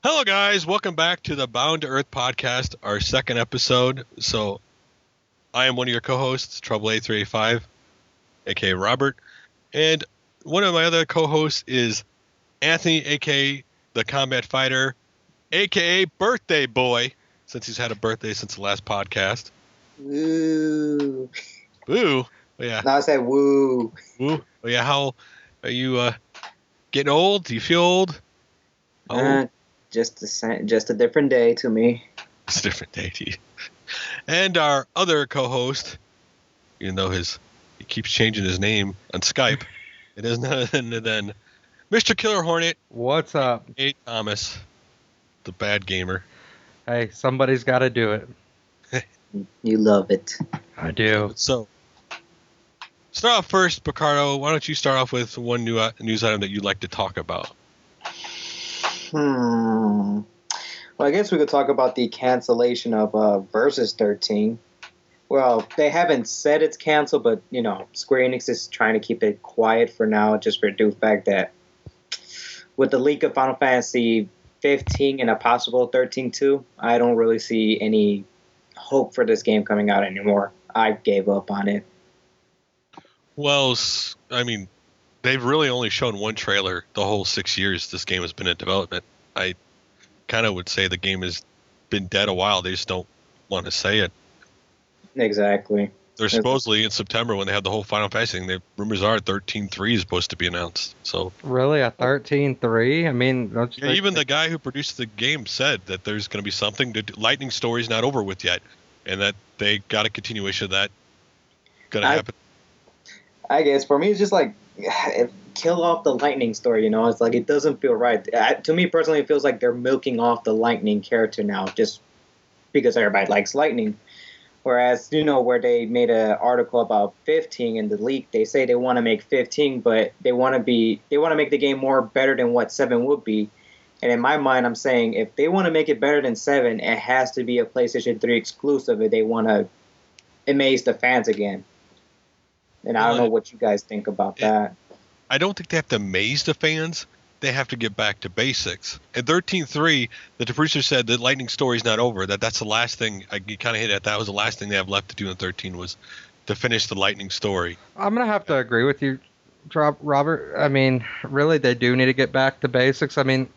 Hello, guys. Welcome back to the Bound to Earth podcast, our second episode. So, I am one of your co-hosts, Trouble A385, aka Robert, and one of my other co-hosts is Anthony, aka the Combat Fighter, aka Birthday Boy, since he's had a birthday since the last podcast. Woo. Woo! Oh, yeah. No, I said woo. Woo! Oh, yeah. How are you? Getting old? Do you feel old? How old? Just a different day to me. It's a different day to you. And our other co-host, even though he keeps changing his name on Skype, it is none other than Mr. Killer Hornet, What's up? A. Thomas, the bad gamer. Hey, somebody's got to do it. You love it. I do. So, start off first, Picardo. Why don't you start off with one new news item that you'd like to talk about? Well, I guess we could talk about the cancellation of Versus 13. Well, they haven't said it's canceled, but, Square Enix is trying to keep it quiet for now, just for the fact that with the leak of Final Fantasy 15 and a possible 13-2, I don't really see any hope for this game coming out anymore. I gave up on it. Well, I mean, they've really only shown one trailer the whole 6 years this game has been in development. I kind of would say the game has been dead a while. They just don't want to say it. Exactly. They're supposedly in September when they have the whole Final Fantasy thing. The rumors are 13.3 is supposed to be announced. So Really, a 13.3? I mean, don't you yeah, think even the guy who produced the game said that there's going to be something. Lightning Story's not over with yet, and that they got a continuation of that going to happen. I guess for me, it's just like kill off the Lightning Story. It's like it doesn't feel right. To me personally, it feels like they're milking off the Lightning character now, just because everybody likes Lightning. Whereas, where they made an article about 15 in the leak, they say they want to make 15, but they want to make the game more better than what 7 would be. And in my mind, I'm saying if they want to make it better than 7, it has to be a PlayStation 3 exclusive if they want to amaze the fans again. And I don't know what you guys think about that. I don't think they have to amaze the fans. They have to get back to basics. At 13.3, the producer said that Lightning Story's not over. That's the last thing. You kind of hit at that was the last thing they have left to do in 13 was to finish the Lightning Story. I'm going to have to agree with you, Robert. I mean, really, they do need to get back to basics. I mean,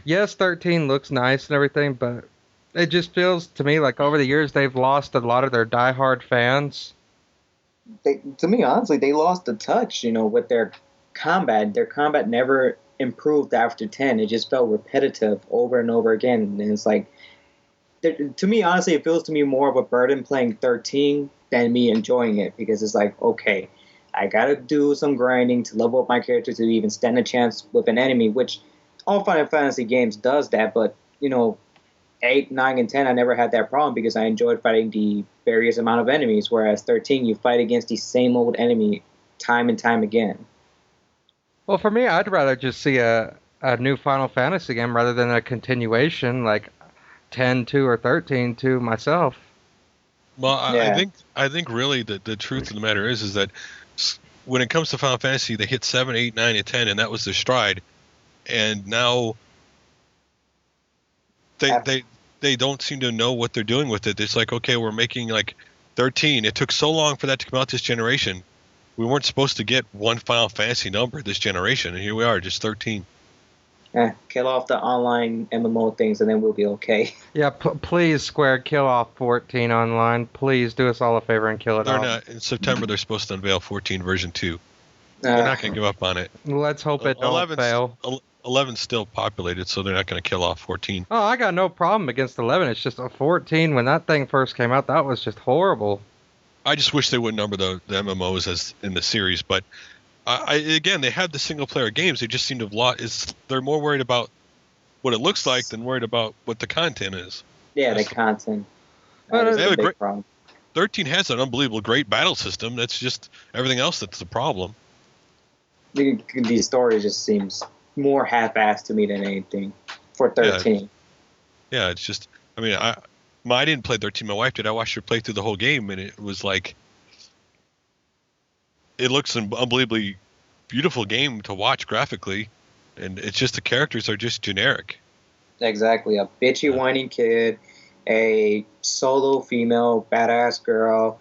yes, 13 looks nice and everything, but it just feels to me like over the years they've lost a lot of their diehard fans. To me, honestly, they lost the touch, with their combat. Their combat never improved after 10. It just felt repetitive over and over again. And it's like, to me, honestly, it feels to me more of a burden playing 13 than me enjoying it, because it's like, okay, I gotta do some grinding to level up my character to even stand a chance with an enemy, which all Final Fantasy games does that, but 8, 9, and 10, I never had that problem because I enjoyed fighting the various amount of enemies, whereas 13, you fight against the same old enemy time and time again. Well, for me, I'd rather just see a new Final Fantasy game rather than a continuation like 10-2 or 13-2 myself. Well, Yeah. I think really the truth of the matter is that when it comes to Final Fantasy, they hit 7, 8, 9, and 10, and that was their stride. And now they don't seem to know what they're doing with it. It's like, okay, we're making like 13. It took so long for that to come out this generation. We weren't supposed to get one Final Fantasy number this generation, and here we are, just 13. Kill off the online MMO things, and then we'll be okay. Yeah, please, Square, kill off 14 online. Please do us all a favor and kill it They're off. not. In September, they're supposed to unveil 14 version 2. They're not going to give up on it. Let's hope it don't fail. 11's still populated, so they're not going to kill off 14. Oh, I got no problem against 11. It's just a 14. When that thing first came out, that was just horrible. I just wish they wouldn't number the MMOs as in the series, but again, they have the single-player games. They just seem to have lost. They're more worried about what it looks like than worried about what the content is. Yeah, the content. Well, That is they have the a big great- problem. 13 has an unbelievable great battle system. That's just everything else that's the problem. The story just seems more half-assed to me than anything for 13. Yeah, it's just. I mean, I didn't play 13. My wife did. I watched her play through the whole game, and it was like, it looks an unbelievably beautiful game to watch graphically, and it's just the characters are just generic. Exactly, a bitchy, whining kid, a solo female badass girl,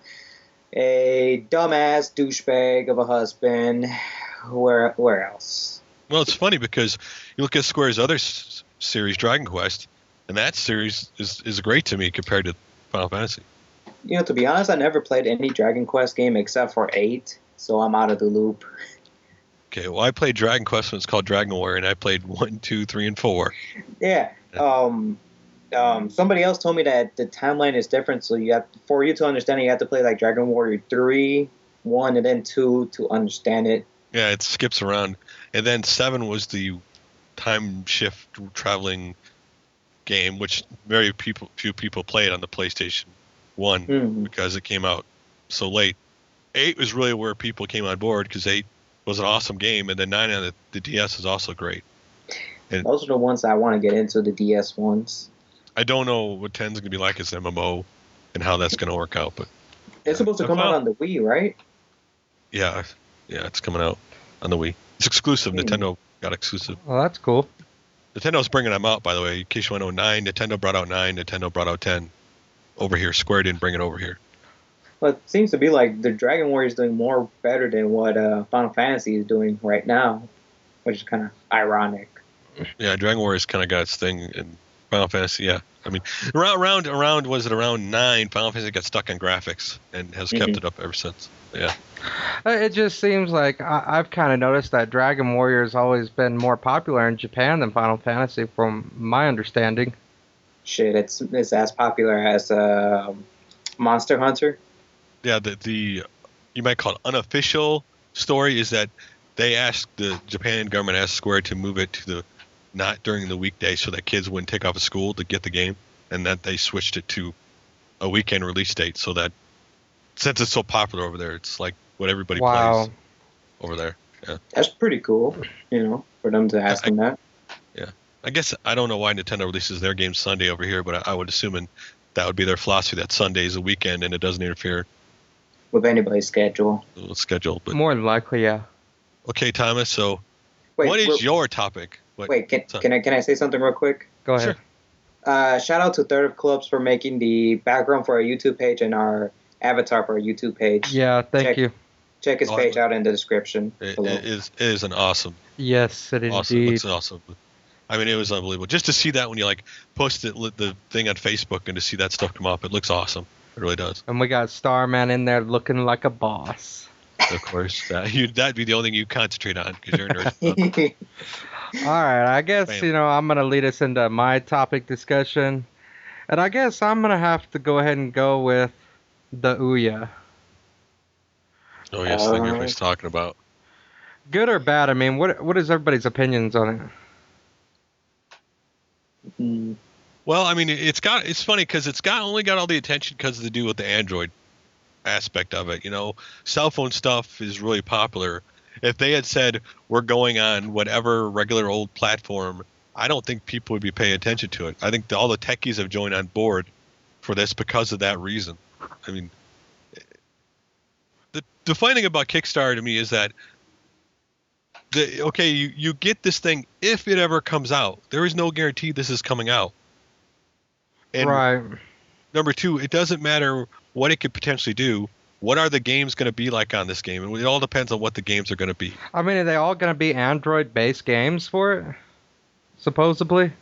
a dumbass douchebag of a husband. Where else? Well, it's funny because you look at Square's other series, Dragon Quest, and that series is great to me compared to Final Fantasy. To be honest, I never played any Dragon Quest game except for 8, so I'm out of the loop. Okay, well, I played Dragon Quest when it's called Dragon Warrior, and I played 1, 2, 3, and 4. Yeah. Somebody else told me that the timeline is different, so for you to understand it, you have to play like Dragon Warrior 3, 1, and then 2 to understand it. Yeah, it skips around. And then 7 was the time shift traveling game, which few people played on the PlayStation 1 because it came out so late. 8 was really where people came on board because 8 was an awesome game, and then 9 on the DS is also great. And those are the ones I want to get into, the DS ones. I don't know what 10's going to be like as an MMO and how that's going to work out, but it's supposed to come out on the Wii, right? Yeah, it's coming out on the Wii. It's exclusive. Nintendo got exclusive. Well, that's cool. Nintendo's bringing them out, by the way. In case you want to know, 9, Nintendo brought out 9, Nintendo brought out 10 over here. Square didn't bring it over here. Well, it seems to be like the Dragon Warrior is doing more better than what Final Fantasy is doing right now, which is kind of ironic. Yeah, Dragon Warrior's kind of got its thing in Final Fantasy, yeah. I mean, around 9, Final Fantasy got stuck on graphics and has kept it up ever since. Yeah. It just seems like I've kind of noticed that Dragon Warrior has always been more popular in Japan than Final Fantasy, from my understanding. Shit, it's as popular as Monster Hunter. Yeah, the you might call it unofficial story is that the Japan government asked Square to move it to not during the weekday so that kids wouldn't take off of school to get the game, and that they switched it to a weekend release date so that since it's so popular over there, it's like what everybody plays over there. Yeah. That's pretty cool, for them to ask them that. Yeah. I guess I don't know why Nintendo releases their games Sunday over here, but I would assume that would be their philosophy, that Sunday is a weekend and it doesn't interfere with anybody's schedule. But more than likely, yeah. Okay, Thomas, so what is your topic? Can I say something real quick? Go ahead. Sure. Shout out to Third of Clubs for making the background for our YouTube page and our avatar for our YouTube page. Yeah, thank you. Check his page out in the description. It is an awesome. Yes, it awesome. indeed. It's awesome. I mean, it was unbelievable. Just to see that when you posted the thing on Facebook and to see that stuff come up, it looks awesome. It really does. And we got Starman in there looking like a boss. Of course, that'd be the only thing you concentrate on because you're a nerd. All right, I guess I'm gonna lead us into my topic discussion, and I guess I'm gonna have to go ahead and go with the Ouya. Oh yes, the thing everybody's talking about. Good or bad? I mean, what is everybody's opinions on it? Well, I mean, it's funny because it's only got all the attention because of the deal with the Android aspect of it. Cell phone stuff is really popular. If they had said we're going on whatever regular old platform, I don't think people would be paying attention to it. I think all the techies have joined on board for this because of that reason. I mean, the funny thing about Kickstarter to me is that you get this thing if it ever comes out. There is no guarantee this is coming out. And right. Number 2, it doesn't matter what it could potentially do. What are the games going to be like on this game? And it all depends on what the games are going to be. I mean, are they all going to be Android-based games for it? Supposedly?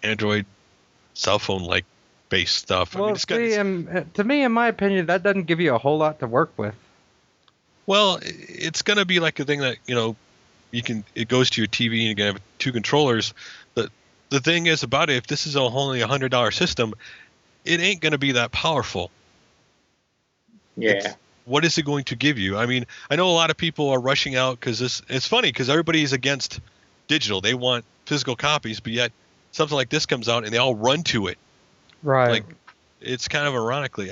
Android, cell phone-like based stuff. Well, to me, in my opinion, that doesn't give you a whole lot to work with. Well, it's going to be like a thing that, it goes to your TV and you're going to have 2 controllers. The thing is about it, if this is only a $100 system, it ain't going to be that powerful. Yeah. What is it going to give you? I mean, I know a lot of people are rushing out because it's funny because everybody's against digital. They want physical copies, but yet something like this comes out and they all run to it. Right. Like, it's kind of ironically.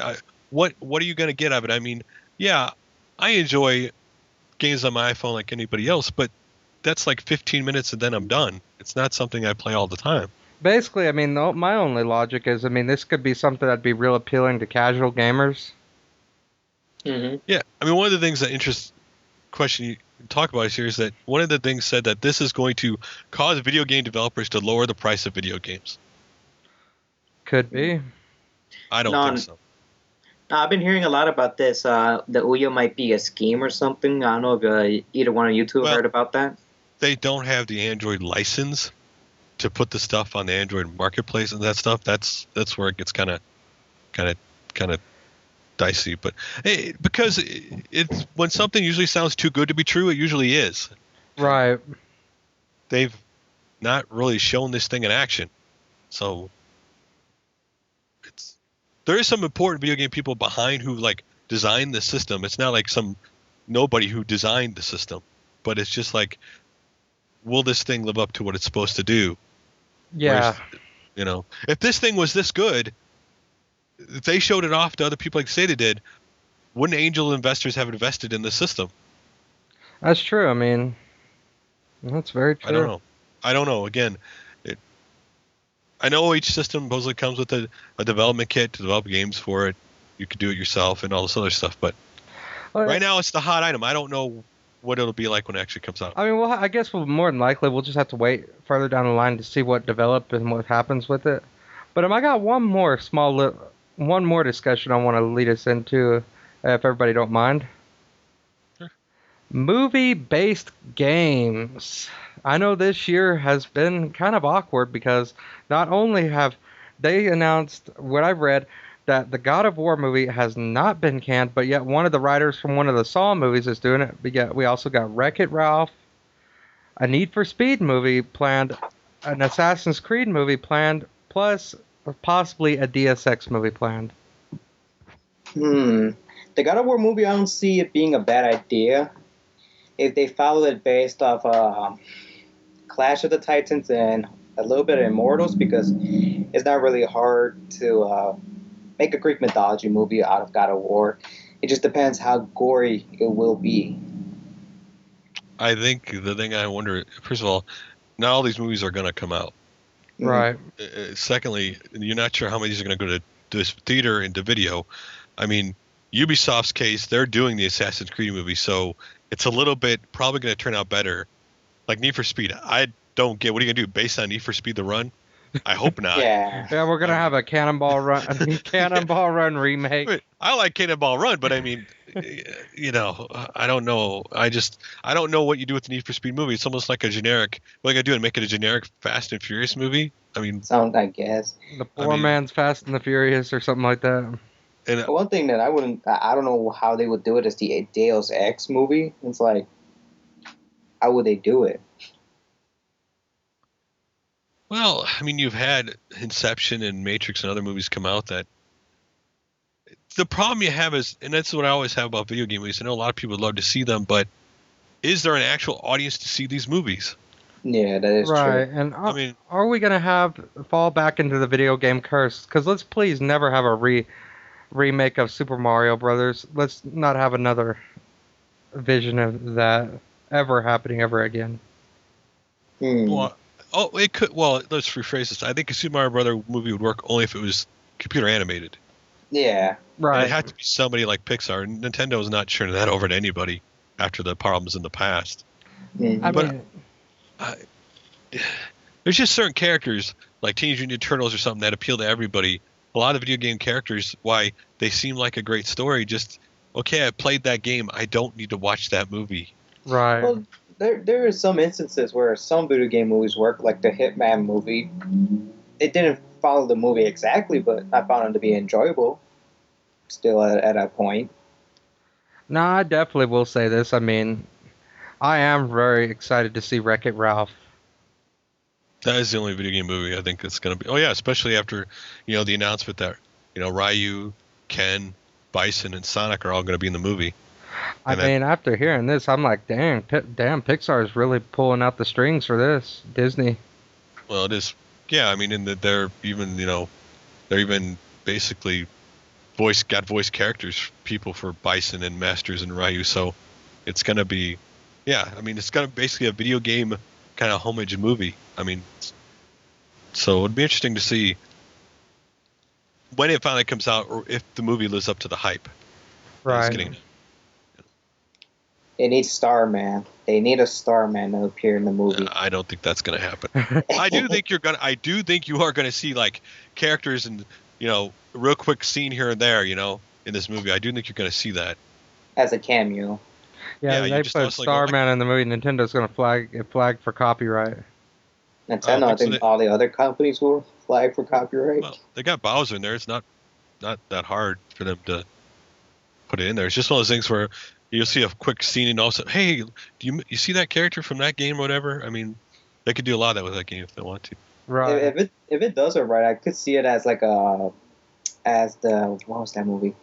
What are you going to get out of it? I mean, yeah, I enjoy games on my iPhone like anybody else, but that's like 15 minutes and then I'm done. It's not something I play all the time. Basically, I mean, my only logic is, this could be something that'd be real appealing to casual gamers. Mm-hmm. Yeah, I mean, one of the things that interests talk about here is that one of the things said that this is going to cause video game developers to lower the price of video games. Could be. I don't No, think so. no, I've been hearing a lot about this. The Ouya might be a scheme or something. I don't know if either one of you two Well, heard about that. They don't have the Android license to put the stuff on the Android marketplace and that stuff. That's where it gets kind of dicey. But because it's when something usually sounds too good to be true, it usually is. Right. They've not really shown this thing in action, so there is some important video game people behind who like designed the system. It's not like some nobody who designed the system, but it's just like, will this thing live up to what it's supposed to do? Yeah. Whereas, if this thing was this good, if they showed it off to other people like say they did, wouldn't angel investors have invested in the system? That's true. I mean, that's very true. I don't know. Again, I know each system supposedly comes with a development kit to develop games for it. You could do it yourself and all this other stuff, but right now it's the hot item. I don't know what it'll be like when it actually comes out. I mean, I guess more than likely we'll just have to wait further down the line to see what develops and what happens with it. But I got one more discussion I want to lead us into, if everybody don't mind. Sure. Movie-based games. I know this year has been kind of awkward because not only have they announced what I've read that the God of War movie has not been canned, but yet one of the writers from one of the Saw movies is doing it. We also got Wreck-It Ralph, a Need for Speed movie planned, an Assassin's Creed movie planned, plus possibly a DSX movie planned. The God of War movie, I don't see it being a bad idea if they follow it based off Clash of the Titans and a little bit of Immortals, because it's not really hard to make a Greek mythology movie out of God of War. It just depends how gory it will be. I think the thing I wonder, first of all, not all these movies are going to come out. Right. Secondly, you're not sure how many of these are going to go to this theater and to video. I mean, Ubisoft's case, they're doing the Assassin's Creed movie, so it's a little bit probably going to turn out better. Like Need for Speed, I don't get what are you going to do based on Need for Speed the Run? I hope not. Yeah, we're gonna have a Cannonball Run remake. I like Cannonball Run, but I mean, I don't know. I don't know what you do with the Need for Speed movie. It's almost like a generic. What are you gonna do and make it a generic Fast and Furious movie? I mean, I guess the poor man's Fast and the Furious or something like that. And one thing that I don't know how they would do it is the Deus Ex movie. It's like, how would they do it? Well, I mean, you've had Inception and Matrix and other movies come out that the problem you have is, and that's what I always have about video game movies. I know a lot of people would love to see them, but is there an actual audience to see these movies? Yeah, that is right. true. And are we going to fall back into the video game curse? Because let's please never have a remake of Super Mario Brothers. Let's not have another vision of that ever happening ever again. Well, it could. Well, let's rephrase this. I think a Super Mario Brother movie would work only if it was computer animated. Yeah, right. And it had to be somebody like Pixar. Nintendo is not turning that over to anybody after the problems in the past. Mm-hmm. There's just certain characters like Teenage Mutant Ninja Turtles or something that appeal to everybody. A lot of video game characters, why they seem like a great story. Just okay, I played that game. I don't need to watch that movie. Right. Well, there are some instances where some video game movies work, like the Hitman movie. It didn't follow the movie exactly, but I found it to be enjoyable still at a point. No, I definitely will say this. I mean, I am very excited to see Wreck-It Ralph. That is the only video game movie I think that's going to be. Oh, yeah, especially after, the announcement that, Ryu, Ken, Bison, and Sonic are all going to be in the movie. I mean, after hearing this, I'm like, damn, Pixar is really pulling out the strings for this. Disney. Well, it is. Yeah, I mean, in that they're even basically voice characters, people for Bison and Masters and Ryu. So it's going to be, it's going to basically a video game kind of homage movie. I mean, so it'd be interesting to see when it finally comes out or if the movie lives up to the hype. Right. They need Starman. They need a Starman to appear in the movie. I don't think that's going to happen. I do think you are going to see like characters and real quick scene here and there, in this movie. I do think you're going to see that as a cameo. Yeah, you they just put also go, Starman in the movie. Nintendo going to flag for copyright. Nintendo, I think all the other companies will flag for copyright. Well, they got Bowser in there. It's not that hard for them to put it in there. It's just one of those things where you'll see a quick scene and also, hey, do you see that character from that game or whatever? I mean, they could do a lot of that with that game if they want to. Right. If it does it right, I could see it as like what was that movie?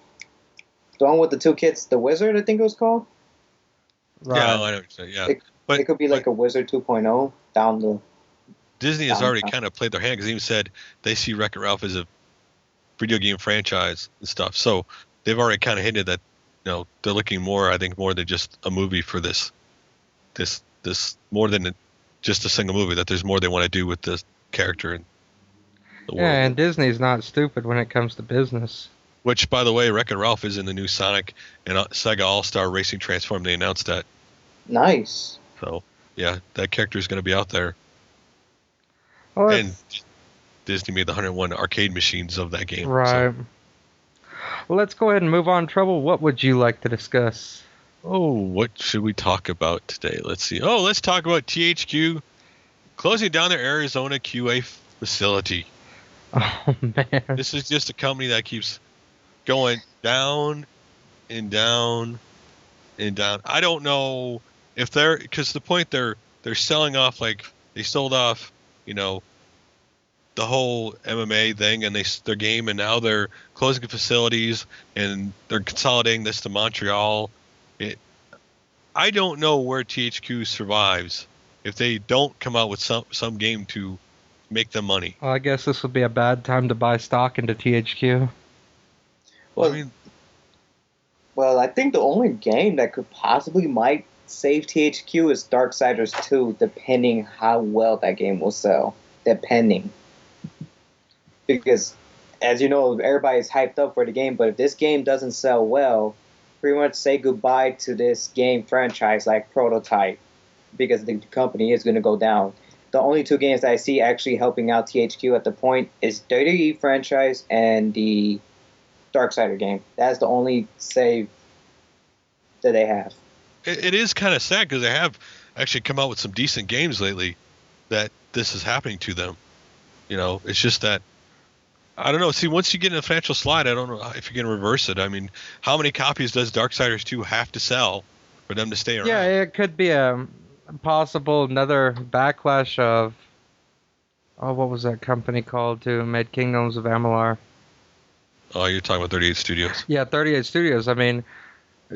The one with the two kids, The Wizard, I think it was called. Right. Yeah, I know what you're saying. Yeah, it could be like a Wizard 2.0 down the. Disney has already kind of played their hand because they even said they see Wreck-It Ralph as a video game franchise and stuff. So they've already kind of hinted that they're looking more than just a movie for this more than just a single movie, that there's more they want to do with this character and the world. Yeah, and Disney's not stupid when it comes to business. Which, by the way, Wreck-It Ralph is in the new Sonic and Sega All-Star Racing Transform. They announced that. Nice. So yeah, that character is going to be out there. Well, and Disney made the 101 arcade machines of that game. Right. So. Well, let's go ahead and move on. Trouble, what would you like to discuss? Oh, what should we talk about today? Let's see. Oh, let's talk about THQ closing down their Arizona QA facility. Oh, man. This is just a company that keeps going down and down and down. I don't know if because the point they're selling off, like they sold off, the whole MMA thing and their game, and now they're closing facilities and they're consolidating this to Montreal. I don't know where THQ survives if they don't come out with some game to make them money. Well, I guess this would be a bad time to buy stock into THQ. Well, I think the only game that could possibly might save THQ is Darksiders 2, depending how well that game will sell. Depending. Because, as you know, everybody's hyped up for the game, but if this game doesn't sell well, pretty much say goodbye to this game franchise like Prototype, because the company is going to go down. The only two games that I see actually helping out THQ at the point is WWE franchise and the Darksider game. That's the only save that they have. It is kind of sad because they have actually come out with some decent games lately that this is happening to them. It's just that, I don't know. See, once you get in a financial slide, I don't know if you can reverse it. I mean, how many copies does Darksiders 2 have to sell for them to stay around? Yeah, it could be a possible another backlash of, what was that company called too? Made Kingdoms of Amalur. Oh, you're talking about 38 Studios. Yeah, 38 Studios. I mean,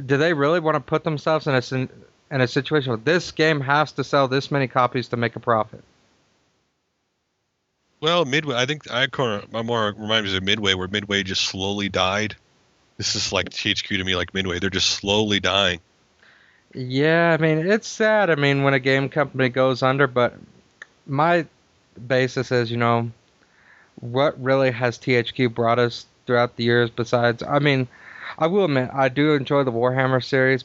do they really want to put themselves in a situation where this game has to sell this many copies to make a profit? Well, Midway, I think I'm more reminds me of Midway, where Midway just slowly died. This is like THQ to me, like Midway. They're just slowly dying. Yeah, I mean, it's sad. I mean, when a game company goes under, but my basis is, what really has THQ brought us throughout the years besides, I mean, I will admit, I do enjoy the Warhammer series,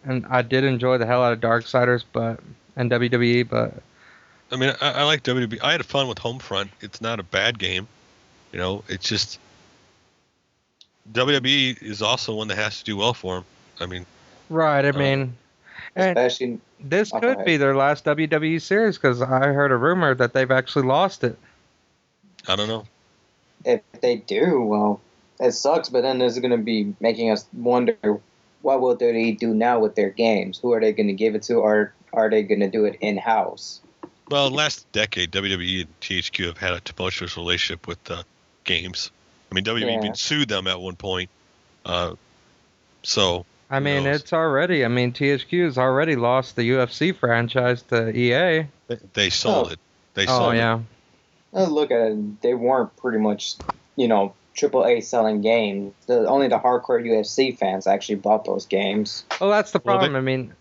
and I did enjoy the hell out of Darksiders, and WWE, but... I mean, I like WWE. I had fun with Homefront. It's not a bad game. It's just... WWE is also one that has to do well for them. I mean... Right, I mean... Especially... This could be their last WWE series, because I heard a rumor that they've actually lost it. I don't know. If they do, well, it sucks, but then this is going to be making us wonder, what will WWE do now with their games? Who are they going to give it to, or are they going to do it in-house? Well, last decade, WWE and THQ have had a tumultuous relationship with games. I mean, WWE even sued them at one point. So... I mean, THQ has already lost the UFC franchise to EA. They sold it. They sold it. Look at it. They weren't pretty much, AAA selling games. Only the hardcore UFC fans actually bought those games. Well, that's the problem.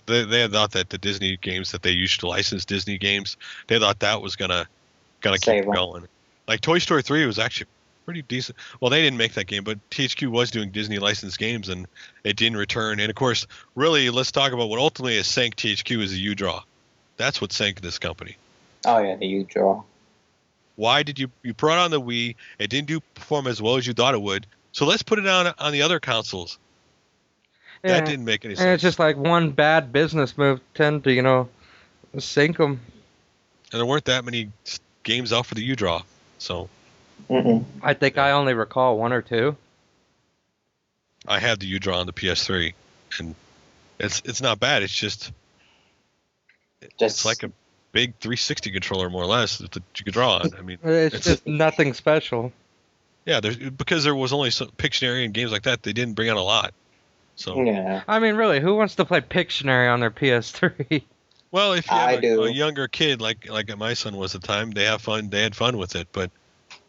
They had thought that the Disney games that they used to license Disney games, they thought that was gonna keep going. Like Toy Story 3 was actually pretty decent. Well, they didn't make that game, but THQ was doing Disney licensed games, and it didn't return. And of course, really, let's talk about what ultimately has sank THQ is the U-Draw. That's what sank this company. Oh yeah, the U-Draw. Why did you brought on the Wii? It didn't perform as well as you thought it would. So let's put it on the other consoles. Yeah, that didn't make any sense. And it's just like one bad business move tend to, sink them. And there weren't that many games out for the U-Draw. So I think I only recall one or two. I have the U-Draw on the PS3, and it's not bad. It's just it's like a big 360 controller, more or less, that you could draw on. I mean, it's just nothing special. Yeah, because there was only Pictionary and games like that, they didn't bring out a lot. So yeah. I mean, really, who wants to play Pictionary on their PS3? Well, if you have a younger kid like my son was at the time, they have fun. They had fun with it, but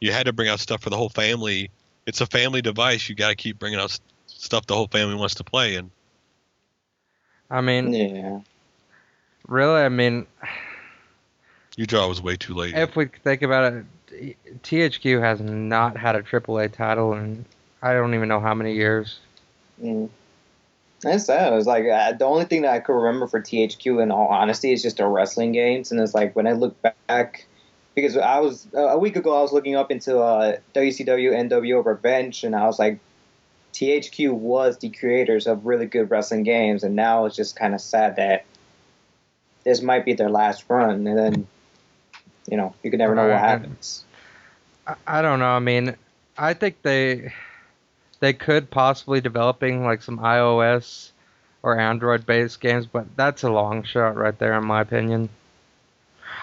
you had to bring out stuff for the whole family. It's a family device. You got to keep bringing out stuff the whole family wants to play. And I mean, yeah. Really, I mean, U-Draw was way too late. If we think about it, THQ has not had a AAA title in I don't even know how many years. That's sad. It was like the only thing that I could remember for THQ, in all honesty, is just the wrestling games. And it's like when I look back, because I was a week ago, I was looking up into WCW NWO Revenge, and I was like, THQ was the creators of really good wrestling games, and now it's just kind of sad that this might be their last run, and then you can never know what happens. I don't know. I mean, I think they could possibly developing like some iOS or Android-based games, but that's a long shot right there, in my opinion.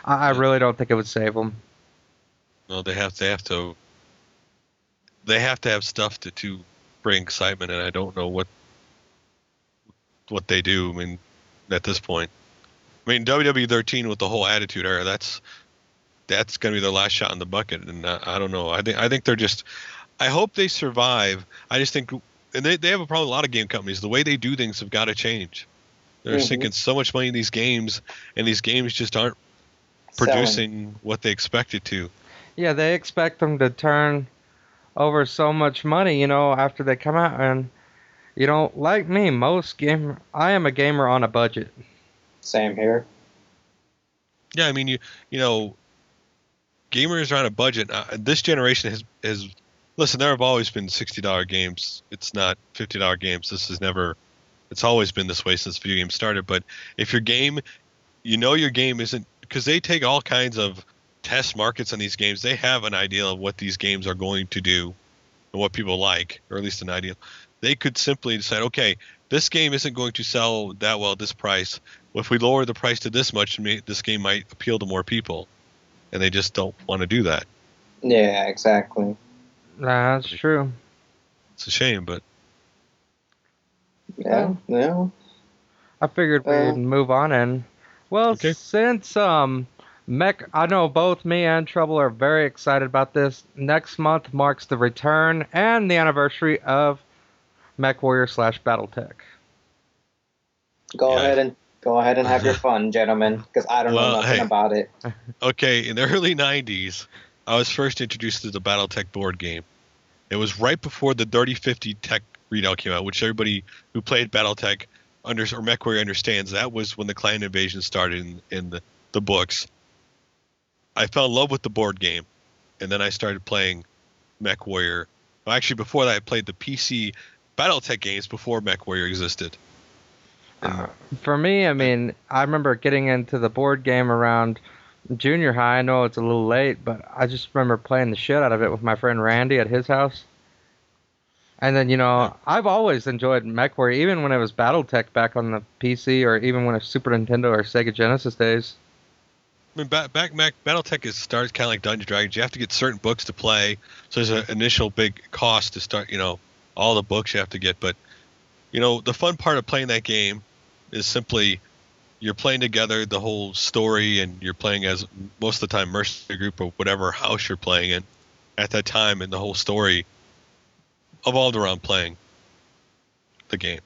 I really don't think it would save them. No, they have to have stuff to bring excitement, and I don't know what they do. I mean, at this point, I mean WWE 13 with the whole Attitude Era, that's going to be their last shot in the bucket, and I don't know. I think they're just. I hope they survive. I just think, and they have a problem. A lot of game companies, the way they do things have got to change. They're sinking so much money in these games, and these games just aren't producing what they expected to. Yeah, they expect them to turn over so much money, after they come out, and like me, I am a gamer on a budget. Same here. Yeah, I mean, gamers are on a budget. This generation has listen, there have always been $60 games. It's not $50 games. It's always been this way since video games started. But if your game, your game isn't, because they take all kinds of test markets on these games. They have an idea of what these games are going to do and what people like, or at least an idea. They could simply decide, okay, this game isn't going to sell that well at this price. Well, if we lower the price to this much, this game might appeal to more people. And they just don't want to do that. Yeah, exactly. That's true. It's a shame, but yeah. I figured we'd move on, and since I know both me and Trouble are very excited about this. Next month marks the return and the anniversary of MechWarrior / BattleTech. Go ahead and have your fun, gentlemen, because I don't know nothing about it. Okay, in the early 90s, I was first introduced to the BattleTech board game. It was right before the 3050 Tech readout came out, which everybody who played BattleTech or MechWarrior understands. That was when the Clan Invasion started in the books. I fell in love with the board game, and then I started playing MechWarrior. Well, actually, before that, I played the PC BattleTech games before MechWarrior existed. For me, I mean, I remember getting into the board game around junior high. I know it's a little late, but I just remember playing the shit out of it with my friend Randy at his house. And then, I've always enjoyed MechWarrior, even when it was BattleTech back on the PC, or even when it was Super Nintendo or Sega Genesis days. I mean, BattleTech starts kind of like Dungeons & Dragons. You have to get certain books to play, so there's an initial big cost to start, all the books you have to get. But, the fun part of playing that game is simply you're playing together the whole story, and you're playing as, most of the time, mercenary group or whatever house you're playing in at that time, and the whole story evolved around playing the game.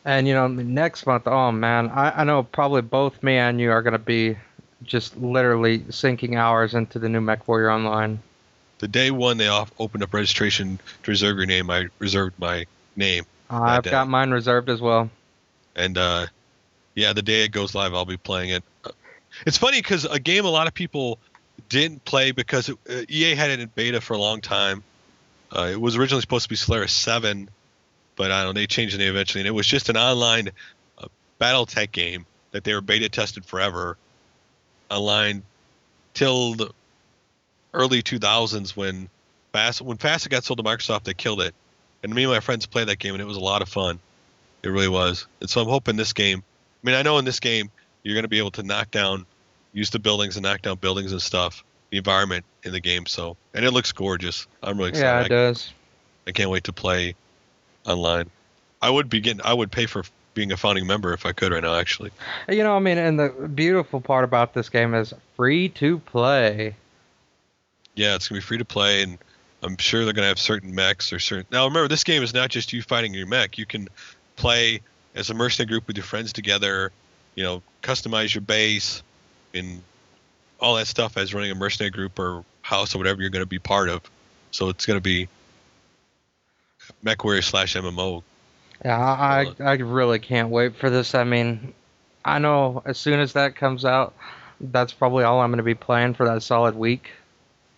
And, next month, oh, man, I know probably both me and you are going to be just literally sinking hours into the new MechWarrior Online. the day one they opened up registration to reserve your name, I reserved my name. I've got mine reserved as well. And yeah, the day it goes live, I'll be playing it. It's funny because a game a lot of people didn't play because EA had it in beta for a long time. It was originally supposed to be Solaris 7, but I don't know, they changed the name eventually, and it was just an online BattleTech game that they were beta tested forever online till the early 2000s when Facet got sold to Microsoft, they killed it. And me and my friends played that game, and it was a lot of fun. It really was. And so I'm hoping this game, I mean, I know in this game you're going to be able to use the buildings and knock down buildings and stuff, the environment in the game. So, and it looks gorgeous. I'm really excited. Yeah, it does. I can't wait to play online. I would pay for being a founding member if I could right now, actually. You know, I mean, and the beautiful part about this game is free to play. Yeah, it's going to be free to play, and I'm sure they're going to have certain mechs or certain... Now, remember, this game is not just you fighting your mech. You can play as a mercenary group with your friends together, you know, customize your base, and all that stuff as running a mercenary group or house or whatever you're going to be part of. So it's going to be MechWarrior / MMO. Yeah, I really can't wait for this. I mean, I know as soon as that comes out, that's probably all I'm going to be playing for that solid week.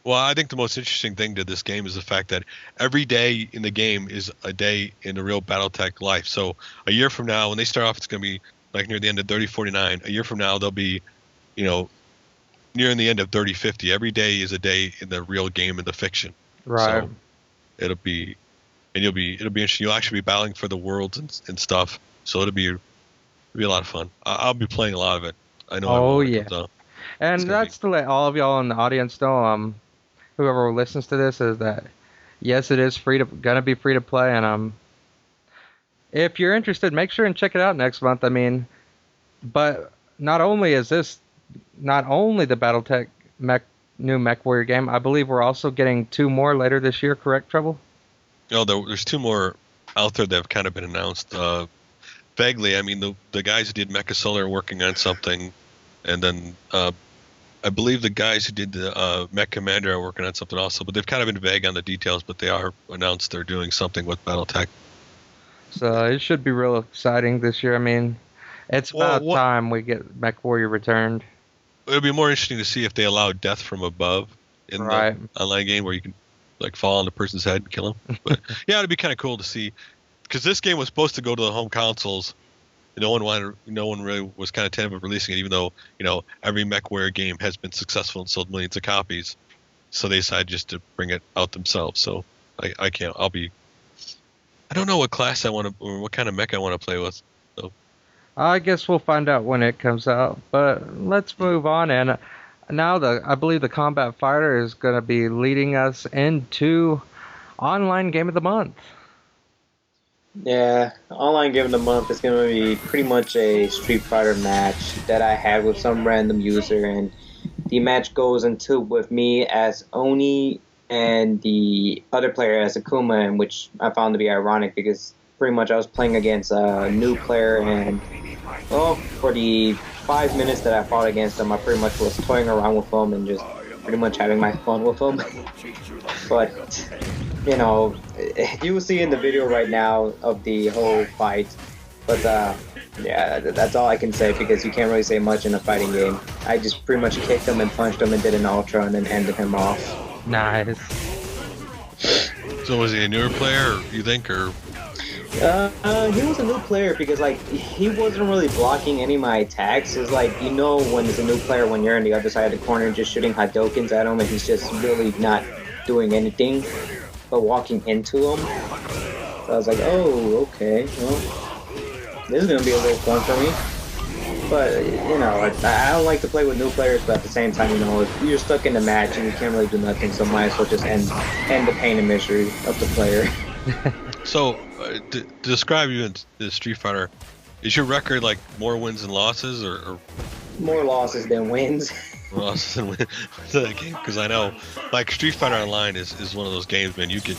Well, I think the most interesting thing to this game is the fact that every day in the game is a day in the real BattleTech life. So a year from now, when they start off, it's going to be like near the end of 3049. A year from now, they'll be, you know, nearing the end of 3050. Every day is a day in the real game in the fiction. Right. So it'll be interesting. You'll actually be battling for the worlds and stuff. So it'll be a lot of fun. I'll be playing a lot of it. I know. Oh yeah. And that's to let all of y'all in the audience know, whoever listens to this, is that yes, it is gonna be free to play, and if you're interested, make sure and check it out next month. I mean, but not only is this not only the BattleTech new MechWarrior game, I believe we're also getting 2 more later this year. Correct, Trouble? No, there's 2 more out there that have kind of been announced vaguely. I mean, the guys who did Mecha Solar are working on something, and then I believe the guys who did the Mech Commander are working on something also, but they've kind of been vague on the details, but they are announced they're doing something with BattleTech. So it should be real exciting this year. I mean, it's about time we get MechWarrior returned. It would be more interesting to see if they allow death from above in the online game where you can like fall on the person's head and kill him. But yeah, it'd be kind of cool to see, because this game was supposed to go to the home consoles. No one really was kind of tentative of releasing it, even though, you know, every MechWarrior game has been successful and sold millions of copies. So they decided just to bring it out themselves. So I don't know what class I want to, or what kind of mech I want to play with. So I guess we'll find out when it comes out. But let's move on. And now I believe the Combat Fighter is going to be leading us into Online Game of the Month. Yeah, Online Game of the Month is going to be pretty much a Street Fighter match that I had with some random user, and the match goes into with me as Oni and the other player as Akuma, which I found to be ironic because pretty much I was playing against a new player, and well, for the 5 minutes that I fought against him, I pretty much was toying around with him and just pretty much having my fun with him. But you know, you will see in the video right now of the whole fight. But yeah, that's all I can say because you can't really say much in a fighting game. I just pretty much kicked him and punched him and did an ultra and then ended him off. Nice. So was he a newer player, you think, or? He was a new player because like he wasn't really blocking any of my attacks. It's like, you know, when it's a new player, when you're on the other side of the corner just shooting Hadokens at him and he's just really not doing anything but walking into him. So I was like, oh, okay, well, this is gonna be a little fun for me. But you know, I don't like to play with new players, but at the same time, you know, if you're stuck in the match and you can't really do nothing, so might as well just end the pain and misery of the player. So, to describe you in the Street Fighter, is your record like more wins than losses, or more losses than wins? Losses than wins. Because I know, like, Street Fighter Online is one of those games, man. You get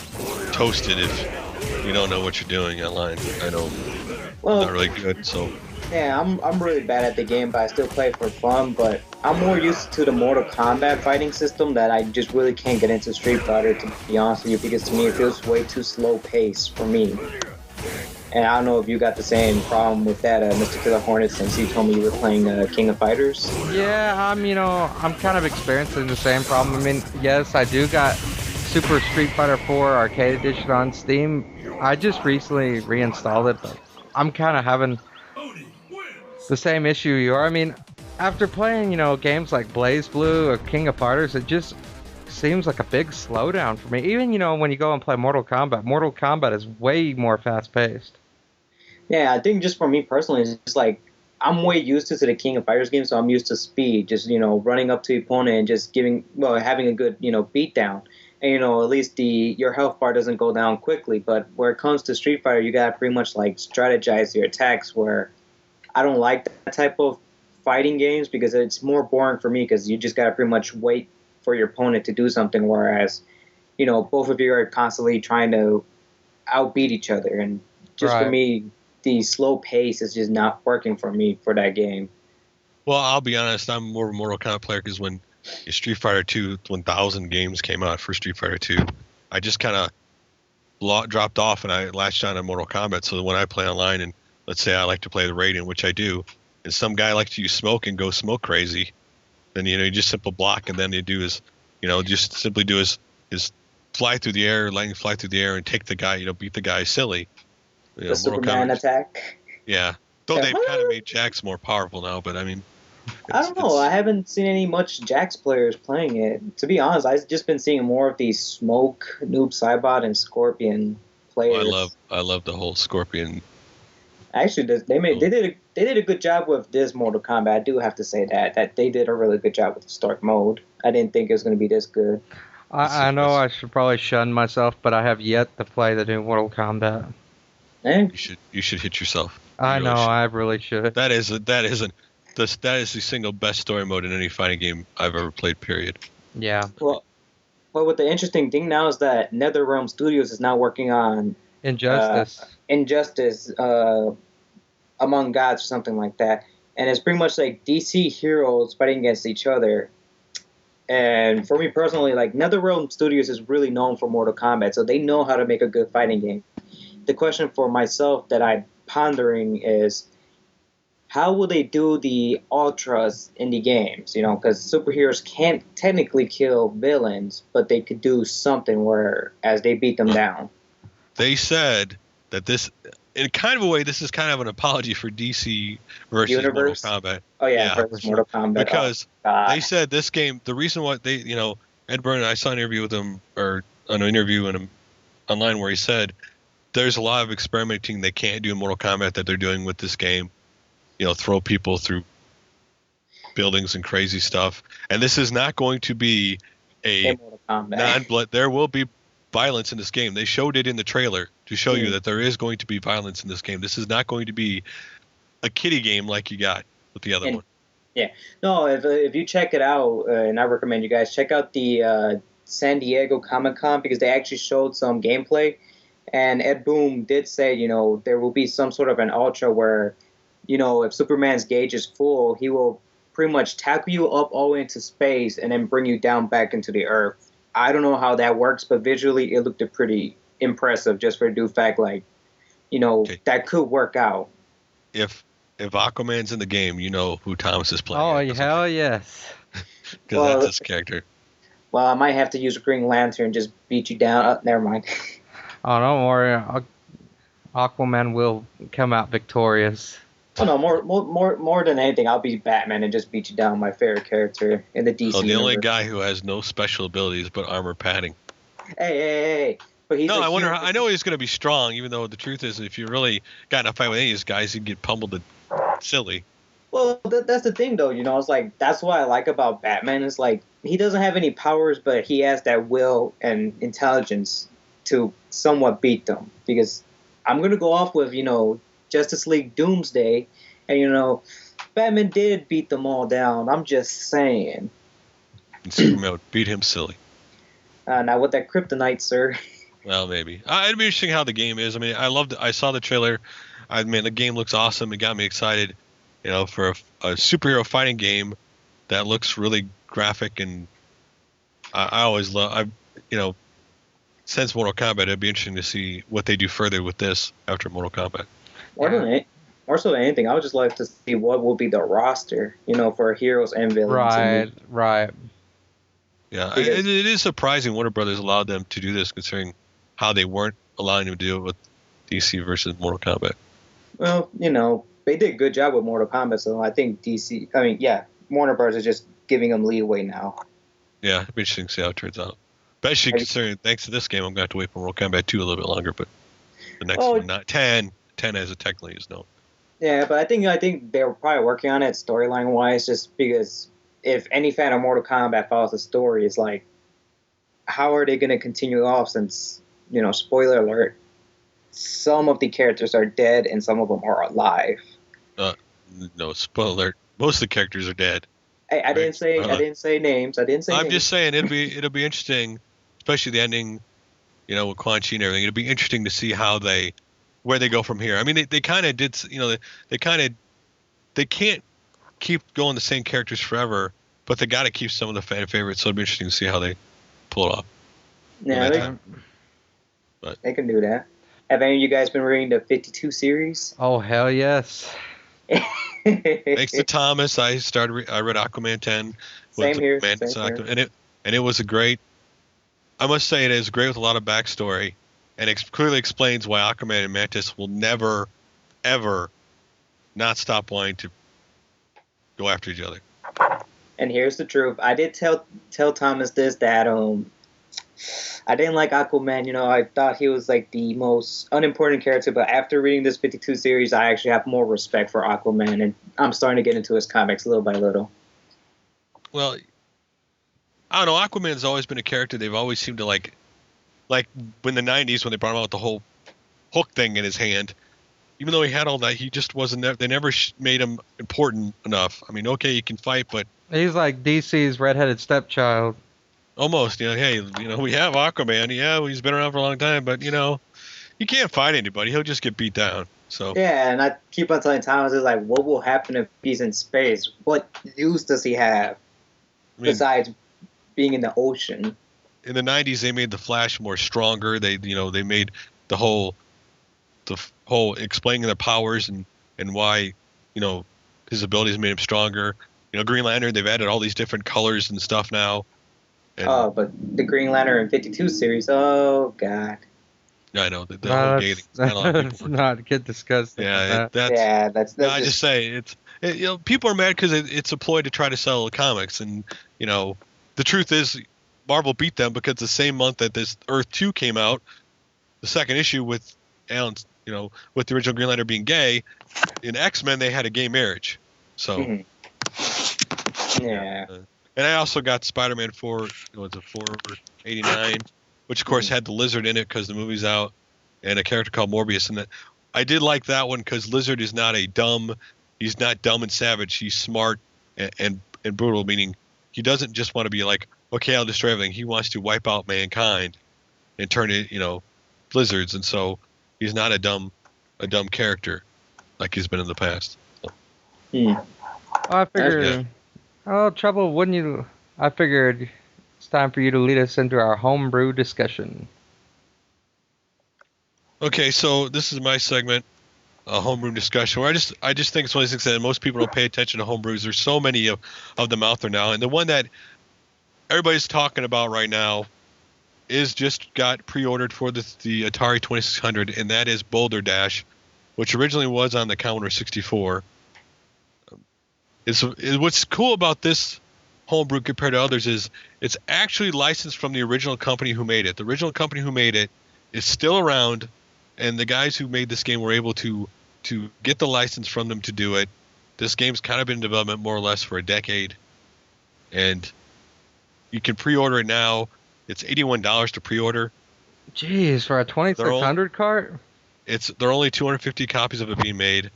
toasted if you don't know what you're doing online. I know, I'm not really good, so. Yeah, I'm really bad at the game, but I still play for fun. But I'm more used to the Mortal Kombat fighting system that I just really can't get into Street Fighter, to be honest with you, because to me it feels way too slow paced for me. And I don't know if you got the same problem with that, Mr. Killer Hornet, since you told me you were playing King of Fighters. Yeah, I'm kind of experiencing the same problem. I mean, yes, I do got Super Street Fighter 4 Arcade Edition on Steam. I just recently reinstalled it, but I'm kind of having the same issue you are. I mean, after playing, games like Blaze Blue or King of Fighters, it just seems like a big slowdown for me. Even, when you go and play Mortal Kombat is way more fast-paced. Yeah, I think just for me personally, it's just like I'm way used to the King of Fighters game, so I'm used to speed, just running up to the opponent and just having a good beatdown, and at least your health bar doesn't go down quickly. But where it comes to Street Fighter, you gotta pretty much like strategize your attacks. Where I don't like that type of fighting games because it's more boring for me because you just gotta pretty much wait for your opponent to do something, whereas both of you are constantly trying to outbeat each other, and just Right. for me, the slow pace is just not working for me for that game. Well, I'll be honest. I'm more of a Mortal Kombat player because when Street Fighter 2 1000 games came out for Street Fighter 2, I just kind of dropped off and I latched on to Mortal Kombat. So when I play online and let's say I like to play the Raiden, which I do, and some guy likes to use smoke and go smoke crazy, then you just simple block and then you do is just simply do is fly through the air, letting fly through the air and take the guy, beat the guy silly. The Superman attack. Yeah. Though they've kind of made Jax more powerful now, but I mean, I don't know. I haven't seen any much Jax players playing it. To be honest, I've just been seeing more of these Smoke, Noob Saibot, and Scorpion players. I love the whole Scorpion. Actually, they did a good job with this Mortal Kombat. I do have to say that they did a really good job with the Stark mode. I didn't think it was going to be this good. I know I should probably shun myself, but I have yet to play the new Mortal Kombat. You should hit yourself. I know, I really should. That is the single best story mode in any fighting game I've ever played. Period. Yeah. Well, what the interesting thing now is that NetherRealm Studios is now working on Injustice. Among Gods or something like that, and it's pretty much like DC heroes fighting against each other. And for me personally, like NetherRealm Studios is really known for Mortal Kombat, so they know how to make a good fighting game. The question for myself that I'm pondering is, how will they do the ultras in the games? Because superheroes can't technically kill villains, but they could do something where as they beat them down. They said that this, in kind of a way, this is kind of an apology for DC versus Universe? Mortal Kombat. Oh yeah, versus Mortal Kombat. Because they said this game, the reason why they, Ed Byrne, I saw an interview with him, or an interview online where he said there's a lot of experimenting they can't do in Mortal Kombat that they're doing with this game. Throw people through buildings and crazy stuff. And this is not going to be a non-blood. There will be violence in this game. They showed it in the trailer to show you that there is going to be violence in this game. This is not going to be a kiddie game like you got with the other one. Yeah. No, if you check it out, and I recommend you guys check out the San Diego Comic-Con, because they actually showed some gameplay. And Ed Boon did say, there will be some sort of an ultra where, if Superman's gauge is full, he will pretty much tackle you up all the way into space and then bring you down back into the earth. I don't know how that works, but visually it looked pretty impressive just for the due fact, like, that could work out. If Aquaman's in the game, you know who Thomas is playing. Oh, hell yes. Because that's his character. Well, I might have to use a Green Lantern and just beat you down. Oh, never mind. Oh, don't worry. Aquaman will come out victorious. Oh no, more than anything, I'll be Batman and just beat you down, my favorite character in the DC the only universe. guy who has no special abilities but armor padding. Hey. But he's I wonder. I know he's going to be strong, even though the truth is, if you really got in a fight with any of these guys, you'd get pummeled to silly. Well, that's the thing, though. It's like that's what I like about Batman. It's like he doesn't have any powers, but he has that will and intelligence to somewhat beat them. Because I'm gonna go off with Justice League Doomsday, and Batman did beat them all down. I'm just saying. And Superman would beat him silly. Not with that kryptonite, sir. Well, maybe. It'd be interesting how the game is. I mean, I saw the trailer. I mean, the game looks awesome. It got me excited, for a superhero fighting game that looks really graphic, and I always love. Since Mortal Kombat, it'd be interesting to see what they do further with this after Mortal Kombat. More so than anything, I would just like to see what will be the roster, for heroes and villains. Right. Yeah, it is surprising Warner Brothers allowed them to do this, considering how they weren't allowing them to do it with DC versus Mortal Kombat. Well, they did a good job with Mortal Kombat, so I think Warner Bros. Is just giving them leeway now. Yeah, it'd be interesting to see how it turns out. Especially considering, thanks to this game, I'm going to have to wait for Mortal Kombat 2 a little bit longer, but the next one, not 10 as it technically is known. Yeah, but I think they were probably working on it storyline-wise, just because if any fan of Mortal Kombat follows the story, it's like, how are they going to continue off since, spoiler alert, some of the characters are dead and some of them are alive. No, spoiler alert. Most of the characters are dead. I didn't say names. I'm just saying it'll be interesting, especially the ending, with Quan Chi and everything. It'll be interesting to see where they go from here. I mean, they kind of did, they can't keep going the same characters forever, but they got to keep some of the fan favorites. So it'll be interesting to see how they pull it off. Yeah, they can do that. Have any of you guys been reading the 52 series? Oh, hell yes. Thanks to Thomas, I read Aquaman 10. Same here. And it was a great. I must say it is great with a lot of backstory, and it clearly explains why Aquaman and Mantis will never, ever, not stop wanting to go after each other. And here's the truth: I did tell Thomas this, that I didn't like Aquaman. I thought he was like the most unimportant character, but after reading this 52 series, I actually have more respect for Aquaman, and I'm starting to get into his comics little by little. Well, I don't know. Aquaman's always been a character they've always seemed to like in the 90s when they brought him out with the whole hook thing in his hand. Even though he had all that, he just wasn't. They never made him important enough. I mean, okay, he can fight, but he's like DC's redheaded stepchild. Almost, hey, we have Aquaman. Yeah, he's been around for a long time, but he can't fight anybody. He'll just get beat down. So yeah, and I keep on telling Thomas, is like, what will happen if he's in space? What use does he have besides being in the ocean? In the 90s, they made the Flash more stronger. They made the whole explaining their powers and why his abilities made him stronger. Green Lantern, they've added all these different colors and stuff now. But the Green Lantern 52 series, oh god. Yeah, I know the whole dating. Let's not get disgusted. Yeah, that's. I just say people are mad because it's a ploy to try to sell comics, and the truth is Marvel beat them because the same month that this Earth 2 came out, the second issue with Alan's, with the original Green Lantern being gay, in X-Men they had a gay marriage, so. Mm-hmm. Yeah. And I also got Spider-Man 489, which of course had the Lizard in it because the movie's out, and a character called Morbius. And I did like that one because Lizard is not he's not dumb and savage. He's smart and brutal, meaning he doesn't just want to be like, okay, I'll destroy everything. He wants to wipe out mankind and turn it, lizards. And so he's not a dumb character like he's been in the past. So. I figured. Oh, Trouble, wouldn't you? I figured it's time for you to lead us into our homebrew discussion. Okay, so this is my segment, homebrew discussion, where I just think it's one of those things that most people don't pay attention to homebrews. There's so many of them out there now, and the one that everybody's talking about right now is just got pre-ordered for the Atari 2600, and that is Boulder Dash, which originally was on the Commodore 64. What's cool about this homebrew compared to others is it's actually licensed from the original company who made it. The original company who made it is still around, and the guys who made this game were able to get the license from them to do it. This game's kind of been in development more or less for a decade, and you can pre-order it now. It's $81 to pre-order. Jeez, for a 2600 cart? There are only 250 copies of it being made.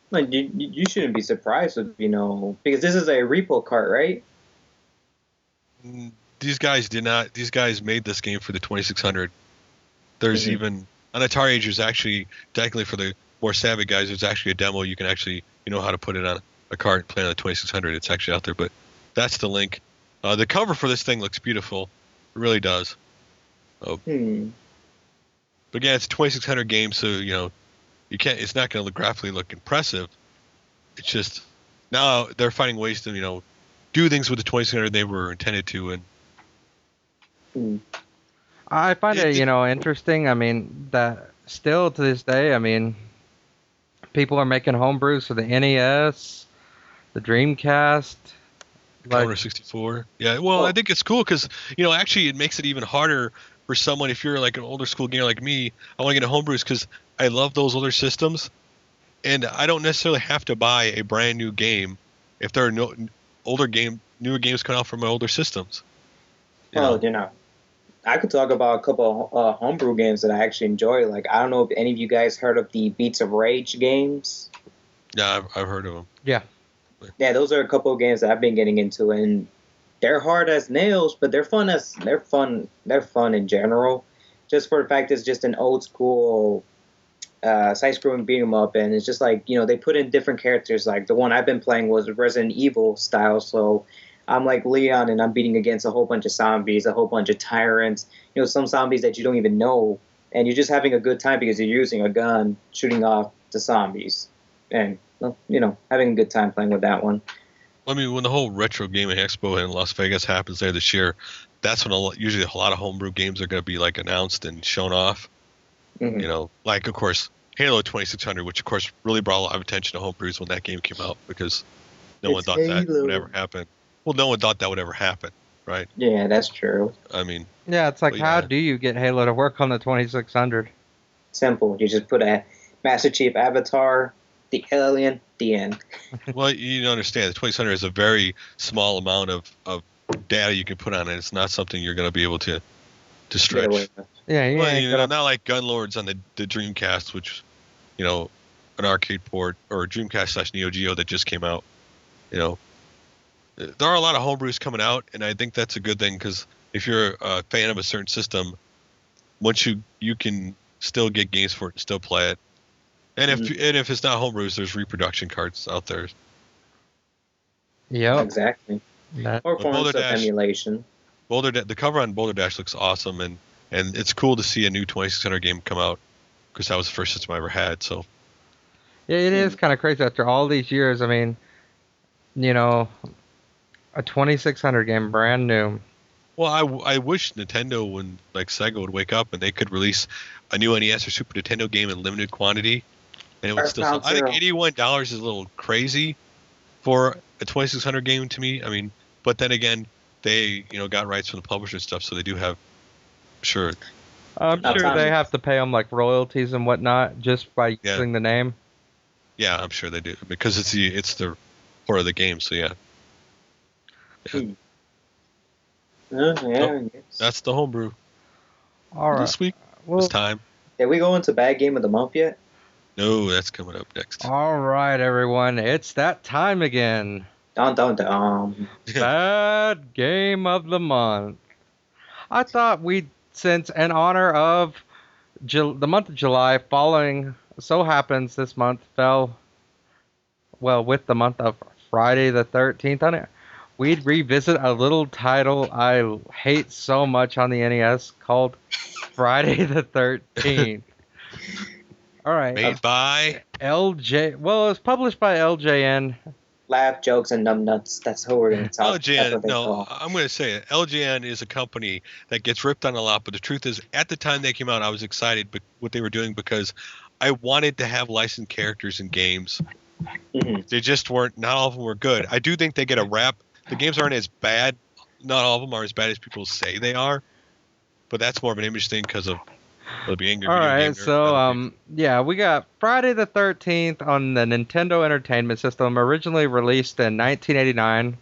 Like you shouldn't be surprised if because this is a repo cart, right? These guys did not. These guys made this game for the 2600. There's even on Atari Age. There's actually technically for the more savvy guys. There's actually a demo you can actually how to put it on a cart playing on the 2600. It's actually out there, but that's the link. The cover for this thing looks beautiful. It really does. But again, it's a 2600 game, so you can't. It's not going to graphically look impressive. It's just now they're finding ways to do things with the 2600 they were intended to, and I find it interesting. I mean, that still to this day, I mean, people are making homebrews for the NES, the Dreamcast, Commodore 64. Yeah, well, I think it's cool because actually it makes it even harder for someone if you're like an older school gamer like me. I want to get a homebrews because I love those older systems, and I don't necessarily have to buy a brand new game if there are newer games coming out from my older systems. I could talk about a couple of homebrew games that I actually enjoy. Like, I don't know if any of you guys heard of the Beats of Rage games. Yeah, I've heard of them. Yeah. Yeah, those are a couple of games that I've been getting into, and they're hard as nails, but they're fun in general. Just for the fact it's just an old school side-scrolling beat 'em up, and it's just like they put in different characters. Like the one I've been playing was Resident Evil style, so I'm like Leon, and I'm beating against a whole bunch of zombies, a whole bunch of tyrants. Some zombies that you don't even know, and you're just having a good time because you're using a gun, shooting off the zombies, and having a good time playing with that one. I mean, when the whole Retro Gaming Expo in Las Vegas happens there this year, that's when usually a lot of homebrew games are going to be like announced and shown off. Mm-hmm. Like of course Halo 2600, which of course really brought a lot of attention to homebrews when that game came out because no one thought that would ever happen. Well, no one thought that would ever happen, right? Yeah, that's true. I mean, yeah, it's like how do you get Halo to work on the 2600? Simple. You just put a Master Chief avatar, the alien, the end. Well, you don't understand. The 2600 is a very small amount of data you can put on it. It's not something you're going to be able to stretch. Yeah, not like Gunlords on the Dreamcast, which, an arcade port, or Dreamcast / Neo Geo that just came out. There are a lot of homebrews coming out, and I think that's a good thing because if you're a fan of a certain system, once you can still get games for it and still play it. And if it's not homebrews, there's reproduction cards out there. Yeah, exactly. Or forms of emulation. The cover on Boulder Dash looks awesome, and it's cool to see a new 2600 game come out because that was the first system I ever had. So yeah, it is kind of crazy after all these years. I mean, a 2600 game, brand new. Well, I wish Nintendo, when like Sega, would wake up and they could release a new NES or Super Nintendo game in limited quantity, and it would still sell. I think $81 is a little crazy for a 2600 game to me. I mean, but then again, they got rights from the publisher and stuff, so they do have. Sure. I'm sure they have to pay them like royalties and whatnot just by using the name. Yeah, I'm sure they do because it's the part of the game. So yeah. That's the homebrew. All right. This week. It's time. Did we go into Bad Game of the Month yet? No, that's coming up next. All right, everyone. It's that time again. Dun, dun, dun. Bad Game of the Month. I thought since in honor of the month of July so happens this month fell, with the month of Friday the 13th on it, we'd revisit a little title I hate so much on the NES called Friday the 13th. All right. Made by LJ. Well, it was published by LJN. Laugh, jokes, and numbnuts. That's who we're going to talk about. LJN, no, I'm going to say it. LJN is a company that gets ripped on a lot, but the truth is, at the time they came out, I was excited what they were doing because I wanted to have licensed characters in games. Mm-hmm. They just weren't. Not all of them were good. I do think they get a rap. The games aren't as bad. Not all of them are as bad as people say they are, but that's more of an image thing because of being angry. All right, so we got Friday the 13th on the Nintendo Entertainment System, originally released in 1989,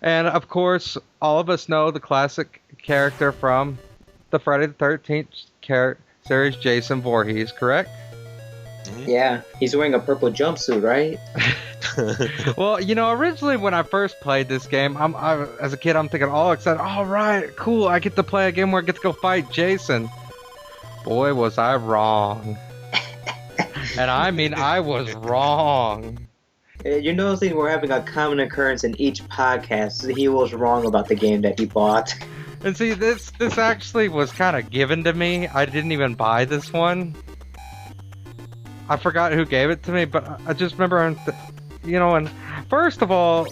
and of course, all of us know the classic character from the Friday the 13th series, Jason Voorhees, correct? Mm-hmm. Yeah, he's wearing a purple jumpsuit, right? Well, originally when I first played this game, as a kid, I'm thinking all excited. All right, cool, I get to play a game where I get to go fight Jason. Boy, was I wrong. And I mean, I was wrong. You're noticing we're having a common occurrence in each podcast. He was wrong about the game that he bought. And see, this actually was kind of given to me. I didn't even buy this one. I forgot who gave it to me, but I just remember, and first of all,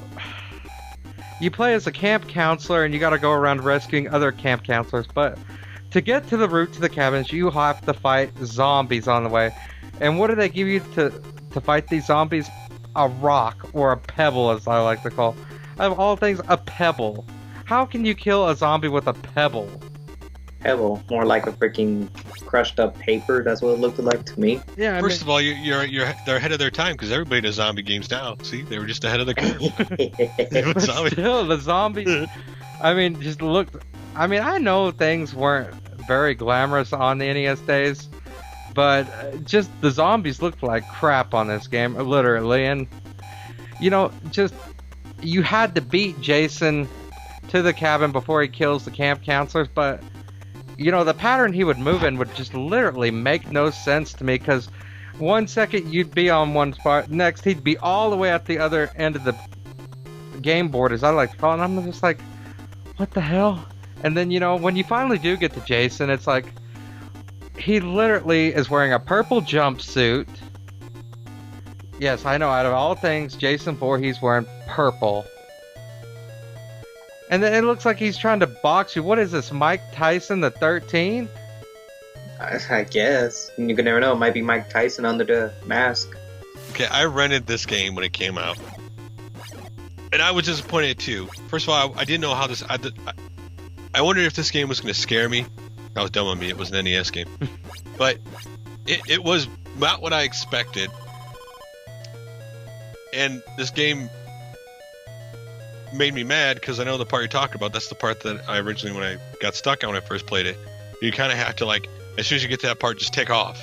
you play as a camp counselor and you got to go around rescuing other camp counselors, but to get to the route to the cabins, you have to fight zombies on the way. And what do they give you to fight these zombies? A rock, or a pebble, as I like to call. Of all things, a pebble. How can you kill a zombie with a pebble? Pebble, more like a freaking crushed up paper. That's what it looked like to me. Yeah. First of all, they're ahead of their time because everybody does zombie games now. See, they were just ahead of the curve. But still, the zombies. I mean, just look. I mean, I know things weren't very glamorous on the NES days, but just the zombies looked like crap on this game, literally. And just you had to beat Jason to the cabin before he kills the camp counselors, but the pattern he would move in would just literally make no sense to me, because 1 second you'd be on one spot, next he'd be all the way at the other end of the game board, as I like to call it, and I'm just like, what the hell? And then when you finally do get to Jason, it's like he literally is wearing a purple jumpsuit. Yes, I know, out of all things, Jason Voorhees wearing purple. And then it looks like he's trying to box you. What is this, Mike Tyson the 13th? I guess. You can never know. It might be Mike Tyson under the mask. Okay, I rented this game when it came out. And I was disappointed too. First of all, I didn't know how this... I wondered if this game was going to scare me. That was dumb on me. It was an NES game. But it was not what I expected. And this game made me mad because I know the part you're talking about. That's the part that I originally, when I got stuck on when I first played it, you kind of have to, like, as soon as you get to that part, just take off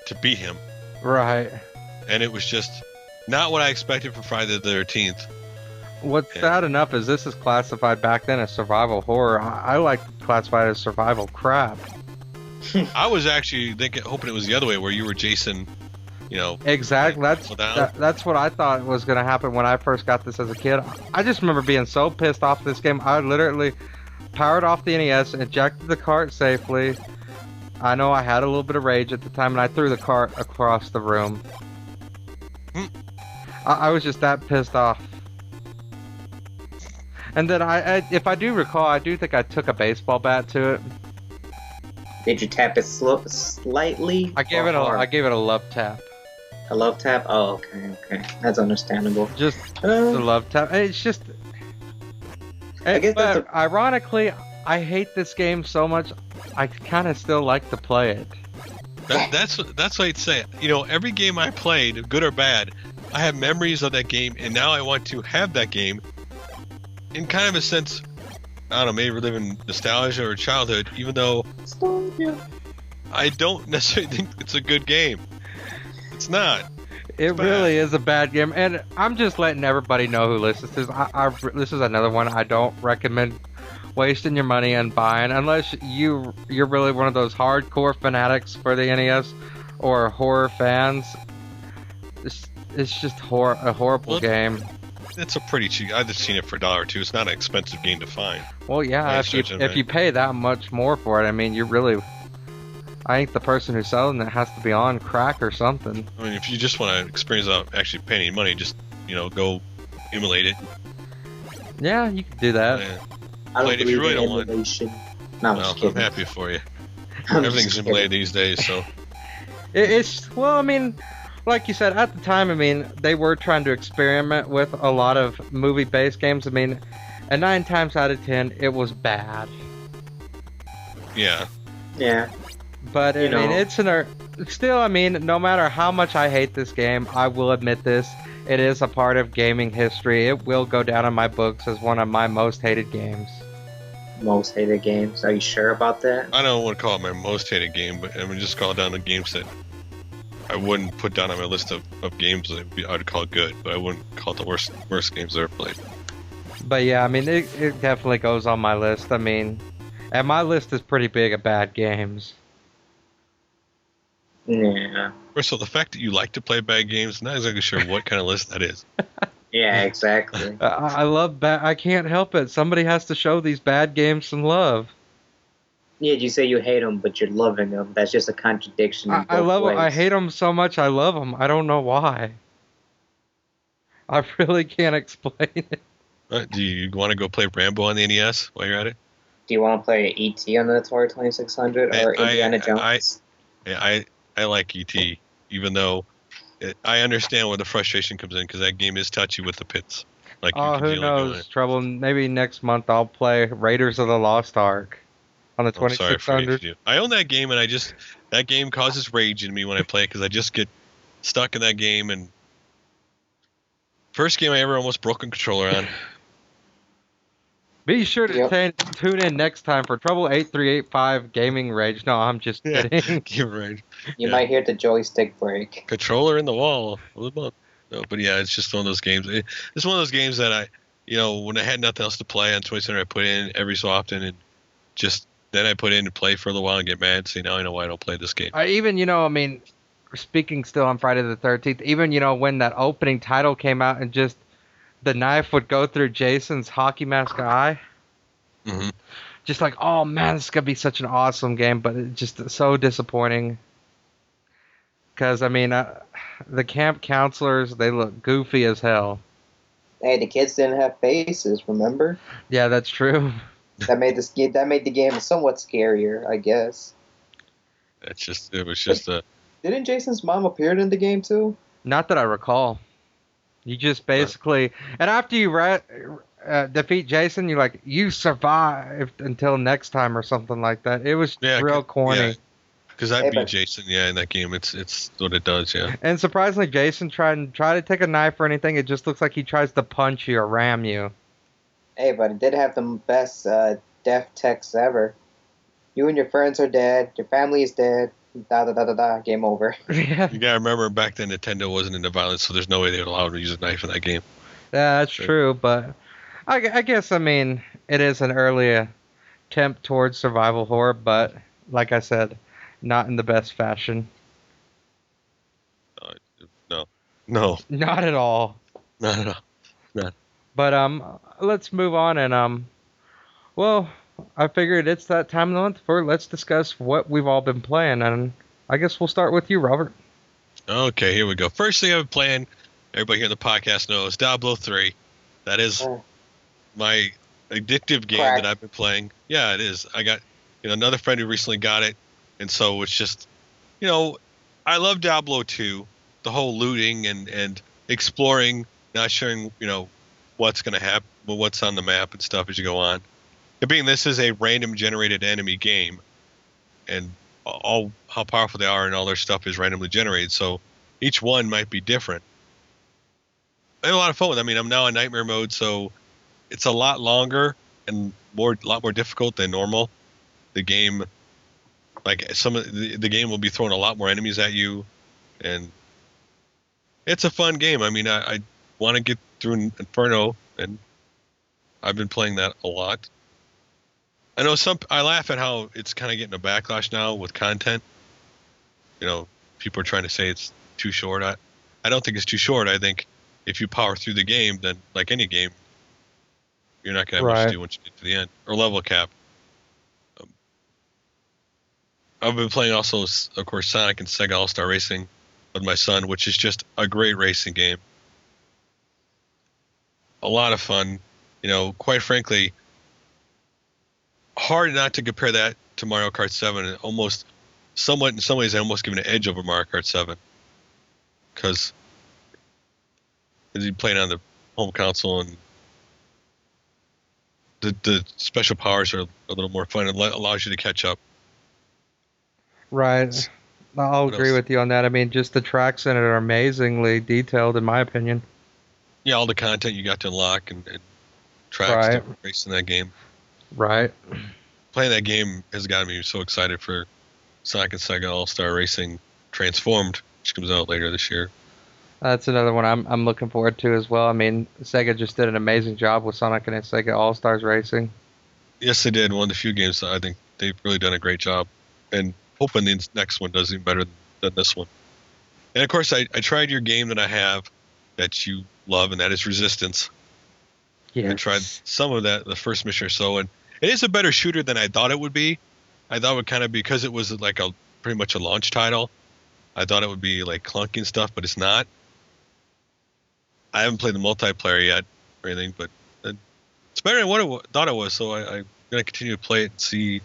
to beat him. Right. And it was just not what I expected from Friday the 13th. What's sad enough is this is classified back then as survival horror. I like to classify it as survival crap. I was actually hoping it was the other way, where you were Jason, Exactly. That's what I thought was going to happen when I first got this as a kid. I just remember being so pissed off this game. I literally powered off the NES, ejected the cart safely. I know I had a little bit of rage at the time, and I threw the cart across the room. I was just that pissed off. And then if I do recall, I do think I took a baseball bat to it. Did you tap it slightly? I gave it a love tap. A love tap? Oh, okay. That's understandable. Just the love tap. It's just... I guess but ironically, I hate this game so much, I kind of still like to play it. That's what I'd say. Every game I played, good or bad, I have memories of that game, and now I want to have that game in kind of a sense, I don't know, maybe reliving nostalgia or childhood, even though I don't necessarily think it's a good game. It's not. It really is a bad game, and I'm just letting everybody know who listens to this. This is another one I don't recommend wasting your money on buying, unless you're really one of those hardcore fanatics for the NES or horror fans. It's just a horrible game. It's a pretty cheap. I've just seen it for $1 or $2. It's not an expensive game to find. Well, yeah, if you pay that much more for it, I mean, I think the person who's selling it has to be on crack or something. I mean, if you just want to experience without actually paying any money, just go emulate it. Yeah, you can do that. I don't if you really don't want. No, I'm happy for you. Everything's emulated these days, so. I mean, like you said, at the time, I mean, they were trying to experiment with a lot of movie-based games. I mean, and 9 times out of 10, it was bad. Yeah. Yeah. But I mean, still, I mean, no matter how much I hate this game, I will admit this. It is a part of gaming history. It will go down in my books as one of my most hated games. Most hated games? Are you sure about that? I don't want to call it my most hated game, but I mean, just call it down to games that I wouldn't put down on my list of games that I'd call good, but I wouldn't call it the worst games I've ever played. But yeah, I mean, it definitely goes on my list. I mean, and my list is pretty big of bad games. Yeah. First of all, the fact that you like to play bad games, not exactly sure what kind of list that is. Yeah, exactly. I love bad. I can't help it. Somebody has to show these bad games some love. Yeah, you say you hate them, but you're loving them. That's just a contradiction in I both love. I ways. hate them so much. I love them. I don't know why. I really can't explain it. Do you want to go play Rambo on the NES while you're at it? Do you want to play E.T. on the Atari 2600 or Indiana Jones? I like ET, even though I understand where the frustration comes in because that game is touchy with the pits. Like you Oh, can who feel it going. knows? Trouble. Maybe next month I'll play Raiders of the Lost Ark on the I'm sorry for 2600. you. I own that game, and that game causes rage in me when I play it because I just get stuck in that game. And first game I ever almost broke a controller on. Be sure to tune in next time for Trouble 8385 Gaming Rage. No, I'm just kidding. Game rage. You might hear the joystick break. Controller in the wall. No, but yeah, it's just one of those games. It's one of those games that when I had nothing else to play on 20 I put in every so often, and just then I put in and play for a little while and get mad. See, now I know why I don't play this game. Even, speaking still on Friday the 13th, even, when that opening title came out and just the knife would go through Jason's hockey mask eye. Mm-hmm. Just like, oh man, this is going to be such an awesome game, but it's just so disappointing. Because, the camp counselors, they look goofy as hell. Hey, the kids didn't have faces, remember? Yeah, that's true. That made the game somewhat scarier, I guess. Didn't Jason's mom appear in the game too? Not that I recall. You just basically, and after you defeat Jason, you're like, you survived until next time or something like that. It was real corny. Yeah, because I beat Jason, in that game. It's what it does, yeah. And surprisingly, Jason try to take a knife or anything. It just looks like he tries to punch you or ram you. Hey, but it did have the best death text ever. You and your friends are dead. Your family is dead. Da da da da da. Game over. Yeah. You gotta remember, back then Nintendo wasn't into violence, so there's no way they would allow him to use a knife in that game. Yeah, that's true, but I guess it is an early attempt towards survival horror, but like I said, not in the best fashion. No. Not at all. Not at all. Not. But let's move on and well, I figured it's that time of the month for let's discuss what we've all been playing, and I guess we'll start with you, Robert. Okay, here we go. First thing I've been playing, everybody here on the podcast knows, Diablo 3. That is my addictive game that I've been playing. Yeah, it is. I got another friend who recently got it, and so it's just, I love Diablo 2, the whole looting and exploring, not sharing, what's going to happen, what's on the map and stuff as you go on. And being this is a random generated enemy game, and all how powerful they are and all their stuff is randomly generated, so each one might be different. I had a lot of fun with it. I'm now in nightmare mode, so it's a lot longer and a lot more difficult than normal. The game, like some of the game will be throwing a lot more enemies at you, and it's a fun game. I want to get through Inferno, and I've been playing that a lot. I know I laugh at how it's kind of getting a backlash now with content. People are trying to say it's too short. I don't think it's too short. I think if you power through the game, then like any game, you're not going to have much to do once you get to the end. Or level cap. I've been playing also, of course, Sonic and Sega All-Star Racing with my son, which is just a great racing game. A lot of fun. Quite frankly, hard not to compare that to Mario Kart 7, and somewhat in some ways I almost give it an edge over Mario Kart 7, because you're playing on the home console and the special powers are a little more fun. It allows you to catch up. Right. I'll agree with you on that. Just the tracks in it are amazingly detailed, in my opinion. Yeah, all the content you got to unlock and tracks to race in that game. Right. Playing that game has gotten me so excited for Sonic and Sega All-Star Racing Transformed, which comes out later this year. That's another one I'm looking forward to as well. Sega just did an amazing job with Sonic and Sega All-Stars Racing. Yes, they did. One of the few games that I think they've really done a great job. And hoping the next one does even better than this one. And of course, I tried your game that I have that you love, and that is Resistance. Yes. I tried some of that, the first mission or so, and it is a better shooter than I thought it would be. I thought it would kind of, because it was like pretty much a launch title, I thought it would be like clunky and stuff, but it's not. I haven't played the multiplayer yet or anything, but it's better than what I thought it was, so I'm going to continue to play it and see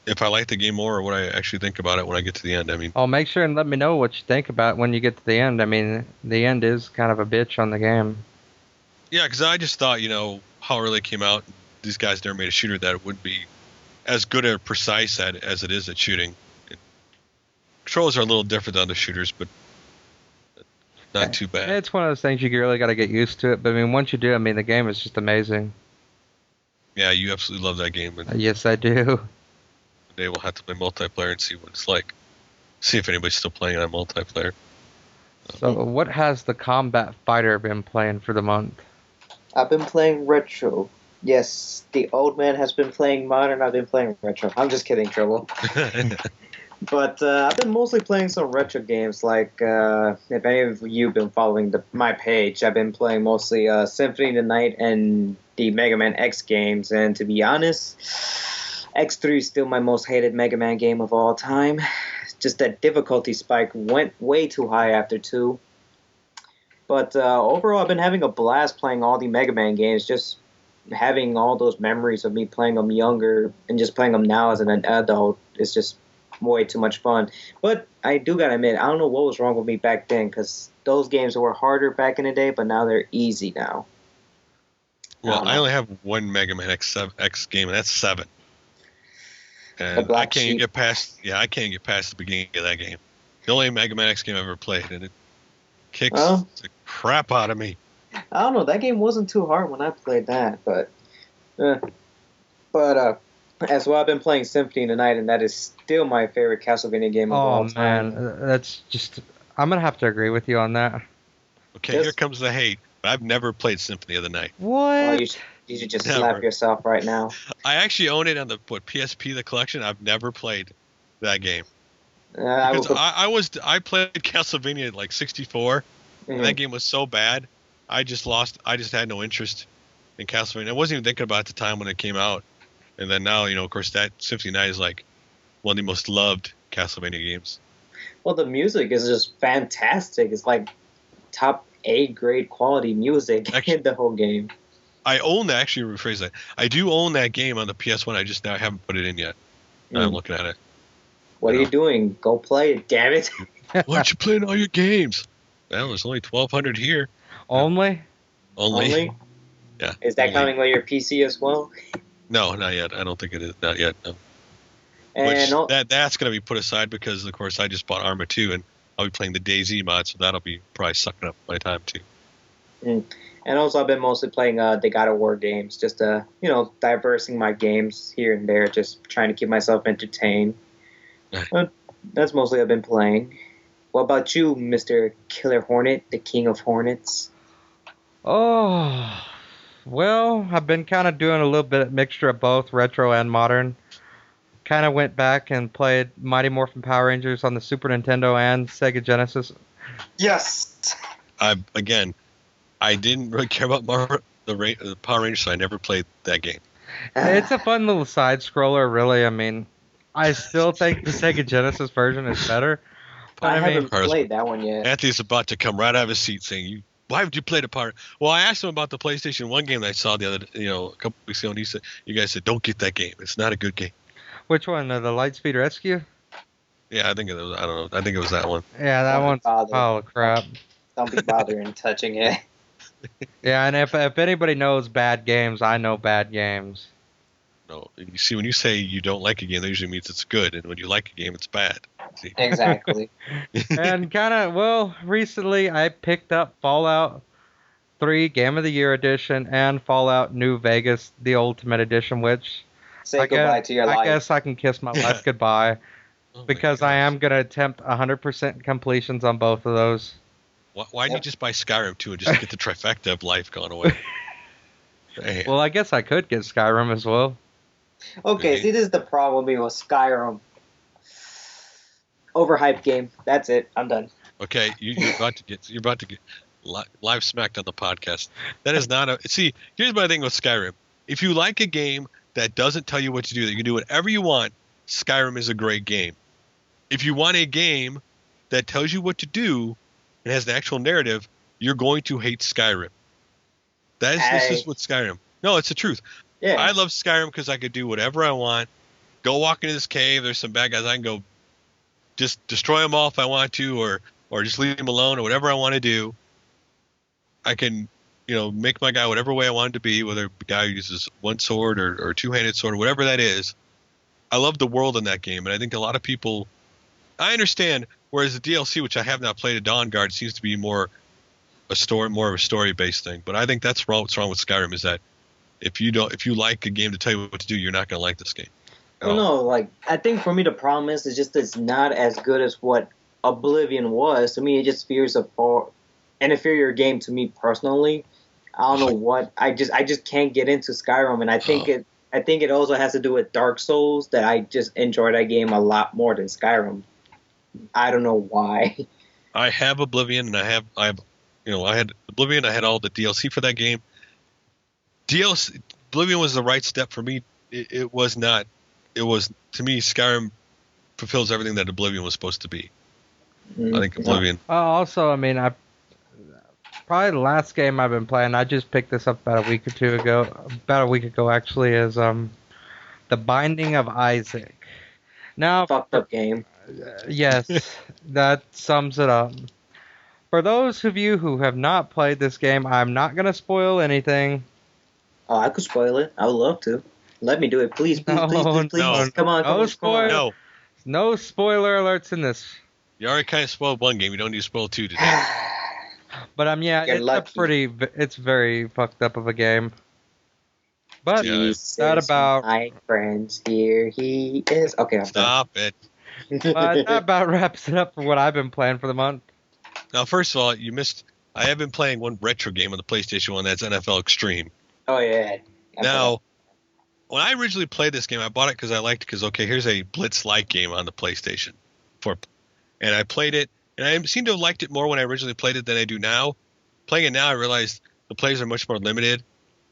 if I like the game more or what I actually think about it when I get to the end. I mean, make sure and let me know what you think about it when you get to the end. I mean, the end is kind of a bitch on the game. yeah, because I just thought, how early it came out, these guys never made a shooter that it would be as good or precise as it is at shooting. Controls are a little different than other shooters, but not too bad. It's one of those things you really got to get used to it. But I mean, once you do, I mean, the game is just amazing. Yeah, you absolutely love that game. And Yes, I do. today we'll have to play multiplayer and see what it's like. See if anybody's still playing on multiplayer. So, what has the combat fighter been playing for the month? I've been playing retro. Yes, the old man has been playing modern. I've been playing retro. I'm just kidding, Trouble. But I've been mostly playing some retro games. Like, if any of you have been following my page, I've been playing mostly Symphony of the Night and the Mega Man X games. And to be honest, X3 is still my most hated Mega Man game of all time. Just that difficulty spike went way too high after 2. But overall, I've been having a blast playing all the Mega Man games. Just having all those memories of me playing them younger and just playing them now as an adult is just way too much fun. But I do gotta admit, I don't know what was wrong with me back then, because those games were harder back in the day, but now they're easy now. Well, I only have one Mega Man X game, and that's 7. And I can't get past the beginning of that game. The only Mega Man X game I've ever played, and it kicks the crap out of me. I don't know, that game wasn't too hard when I played that, but as well, I've been playing Symphony of the Night, and that is still my favorite Castlevania game of all time. Oh man, that's just, I'm gonna have to agree with you on that. Okay, here comes the hate. I've never played Symphony of the Night. What? Oh, you should just slap yourself right now. I actually own it on the PSP, the collection. I've never played that game. I played Castlevania at like 64, and that game was so bad. I just had no interest in Castlevania. I wasn't even thinking about it at the time when it came out. And then now, of course, that Symphony of the Night is like one of the most loved Castlevania games. Well, the music is just fantastic. It's like top A grade quality music in the whole game. I own that. Actually, rephrase that. I do own that game on the PS1. I just now haven't put it in yet. I'm looking at it. What are you doing? Go play it, damn it. Why aren't you playing all your games? Well, there's only 1,200 here. Only? Yeah. Is that counting on your PC as well? No, not yet. I don't think it is. Not yet, no. And that's going to be put aside because, of course, I just bought Arma 2, and I'll be playing the DayZ mod, so that'll be probably sucking up my time, too. And also, I've been mostly playing the God of War games, just, diversing my games here and there, just trying to keep myself entertained. But that's mostly I've been playing. What about you, Mr. Killer Hornet, the King of Hornets? Oh, well, I've been kind of doing a little bit of mixture of both retro and modern. Kind of went back and played Mighty Morphin Power Rangers on the Super Nintendo and Sega Genesis. Yes. I didn't really care about the Power Rangers, so I never played that game. It's a fun little side scroller, really. I mean, I still think the Sega Genesis version is better. But I haven't played that one yet. Anthony's about to come right out of his seat saying, why haven't you played a part? Well, I asked him about the PlayStation 1 game that I saw the other, a couple weeks ago, and you guys said, don't get that game. It's not a good game. Which one? The Lightspeed Rescue? Yeah, I think it was. I don't know. I think it was that one. Yeah, that one's oh crap. Don't be bothering touching it. Yeah, and if anybody knows bad games, I know bad games. No, you see, when you say you don't like a game, that usually means it's good, and when you like a game, it's bad. See? Exactly. And recently I picked up Fallout 3 Game of the Year Edition and Fallout New Vegas, the Ultimate Edition, which Say goodbye to your life. I guess I can kiss my life goodbye because I am going to attempt 100% completions on both of those. Why didn't you just buy Skyrim too and just get the trifecta of life gone away? Damn. Well, I guess I could get Skyrim as well. Okay, see, this is the problem with Skyrim. overhyped game. That's it. I'm done. Okay, you're about to get live smacked on the podcast. That is not a. See, here's my thing with Skyrim. If you like a game that doesn't tell you what to do, that you can do whatever you want, Skyrim is a great game. If you want a game that tells you what to do and has an actual narrative, you're going to hate Skyrim. This is what Skyrim. No, it's the truth. Yeah. I love Skyrim because I could do whatever I want. Go walk into this cave. There's some bad guys. I can go just destroy them all if I want to, or just leave them alone, or whatever I want to do. I can, make my guy whatever way I want him to be, whether the guy uses one sword or two-handed sword, or whatever that is. I love the world in that game, and I think a lot of people. I understand. Whereas the DLC, which I have not played, Dawn Guard, seems to be more of a story-based thing. But I think that's what's wrong with Skyrim is that if you like a game to tell you what to do, you're not going to like this game. Well, no, I think for me the problem is just it's not as good as what Oblivion was. To me, it just feels an inferior game to me personally. I don't know what I just can't get into Skyrim, and I think it also has to do with Dark Souls that I just enjoy that game a lot more than Skyrim. I don't know why. I have Oblivion, and I had Oblivion. I had all the DLC for that game. Oblivion was the right step for me. It was not. It was, to me, Skyrim fulfills everything that Oblivion was supposed to be. I think Oblivion. Also, I mean, probably the last game I've been playing, I just picked this up about a week ago actually, is The Binding of Isaac. Now, fucked up game. Yes, that sums it up. For those of you who have not played this game, I'm not going to spoil anything. Oh, I could spoil it. I would love to. Let me do it, please. No. Come on. No spoiler alerts in this. You already kind of spoiled one game. You don't need to spoil two today. But it's very fucked up of a game. But that about my friends, here he is. Okay, stop it. But that about wraps it up for what I've been playing for the month. Now, first of all, you missed. I have been playing one retro game on the PlayStation 1. That's NFL Extreme. Oh yeah. Now, when I originally played this game, I bought it because I liked it. Because here's a Blitz-like game on the PlayStation 4, and I played it, and I seem to have liked it more when I originally played it than I do now. Playing it now, I realized the plays are much more limited.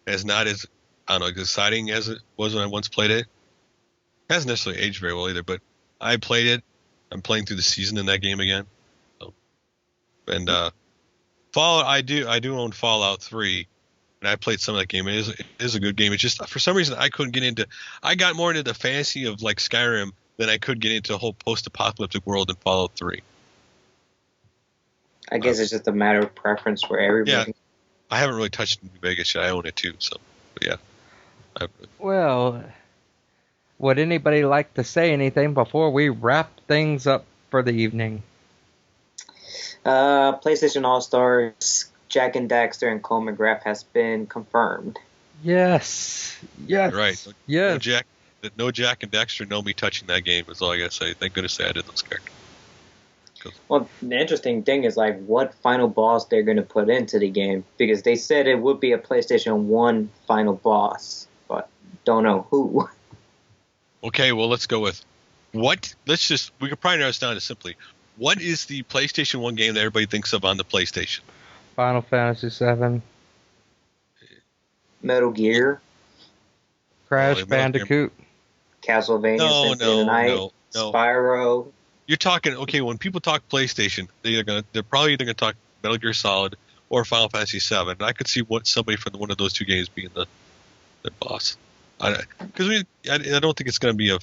It's not as exciting as it was when I once played it. It hasn't necessarily aged very well either, but I played it. I'm playing through the season in that game again. So, and Fallout, I do own Fallout 3. And I played some of that game. It is a good game. It's just, for some reason, I couldn't get into. I got more into the fantasy of Skyrim than I could get into a whole post-apocalyptic world in Fallout 3. I guess it's just a matter of preference for everybody. Yeah, I haven't really touched New Vegas yet. I own it too. So, but yeah. Well, would anybody like to say anything before we wrap things up for the evening? PlayStation All-Stars. Jack and Daxter and Cole McGrath has been confirmed. Yes. Right. Yes. No Jack and Daxter know me touching that game is all I gotta say. Thank goodness I added those characters. Well, the interesting thing is what final boss they're going to put into the game, because they said it would be a PlayStation 1 final boss, but don't know who. Okay, well, let's go with we could probably narrow this down to simply, what is the PlayStation 1 game that everybody thinks of on the PlayStation? Final Fantasy VII. Metal Gear. Crash Bandicoot. Castlevania Symphony of the Night. Spyro. You're talking, okay, when people talk PlayStation, they're probably either going to talk Metal Gear Solid or Final Fantasy VII. And I could see somebody from one of those two games being the boss. Because I don't think it's going to be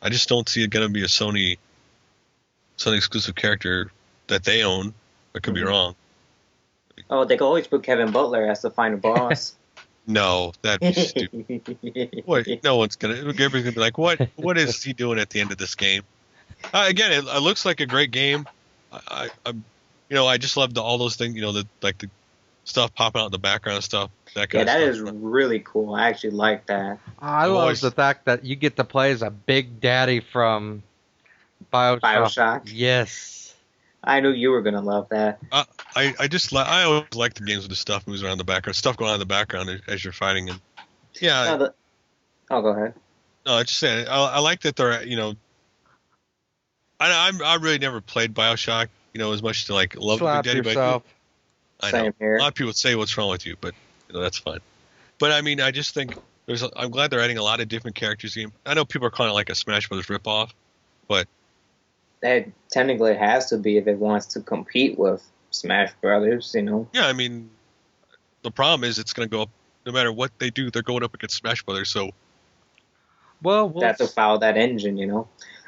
I just don't see it going to be a Sony exclusive character that they own. I could be wrong. Oh, they could always put Kevin Butler as the final boss. No, that'd be stupid. No one's everybody's gonna be like, what is he doing at the end of this game? Again, it looks like a great game. I just love all those things. The stuff popping out in the background and stuff. That is really cool. I actually like that. I love the fact that you get to play as a Big Daddy from Bioshock. Yes. I knew you were gonna love that. I always like the games with the stuff moves around the background, stuff going on in the background as you're fighting. And yeah. Go ahead. No, I just saying. I like that they're I really never played BioShock, as much to like love Slap Big Daddy, yourself. but I know Same here. a lot of people say what's wrong with you, but that's fine. But I mean, I just think I'm glad they're adding a lot of different characters in the game. I know people are calling it like a Smash Brothers ripoff, but Technically, it has to be if it wants to compete with Smash Brothers. yeah, I mean, the problem is it's going to go up no matter what they do. They're going up against Smash Brothers, so Well, They have to follow that engine.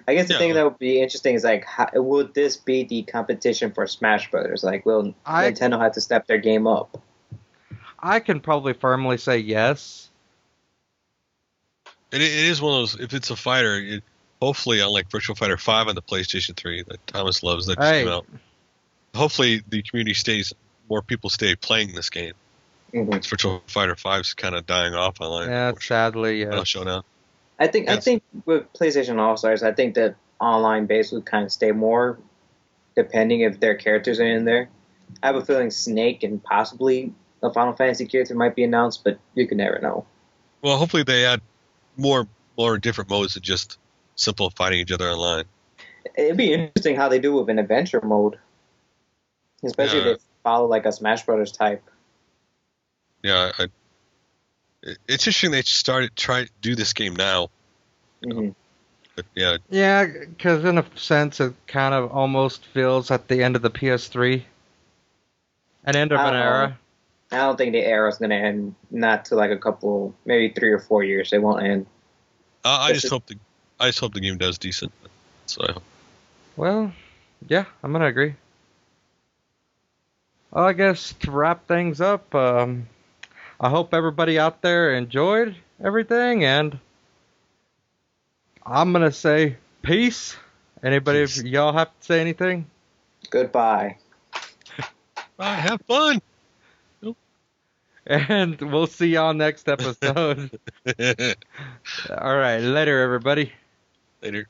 I guess the thing that would be interesting is like, would this be the competition for Smash Brothers? Like, will Nintendo have to step their game up? I can probably firmly say yes. it is one of those. If it's a fighter, hopefully, unlike Virtual Fighter 5 on the PlayStation 3 that Thomas loves, that just came out. Hopefully, the community more people stay playing this game. Mm-hmm. Virtual Fighter 5 is kind of dying off online. Yeah, sadly, yeah. I'll show now. I think with PlayStation All Stars, I think that online base would kind of stay more, depending if their characters are in there. I have a feeling Snake and possibly a Final Fantasy character might be announced, but you can never know. Well, hopefully they add more different modes than just simple fighting each other online. It'd be interesting how they do with an adventure mode, especially if they follow like a Smash Brothers type. Yeah, it's interesting they try to do this game now. Mm-hmm. But yeah. Yeah, because in a sense, it kind of almost feels at the end of the PS3. An end of an era. I don't think the era's going to end, not to like a couple, maybe 3 or 4 years. They won't end. I just hope the game does decent. So I hope. Well, yeah, I'm going to agree. Well, I guess to wrap things up, I hope everybody out there enjoyed everything, and I'm going to say peace. Anybody, if y'all have to say anything? Goodbye. Bye, have fun. And we'll see y'all next episode. All right, later, everybody. Later.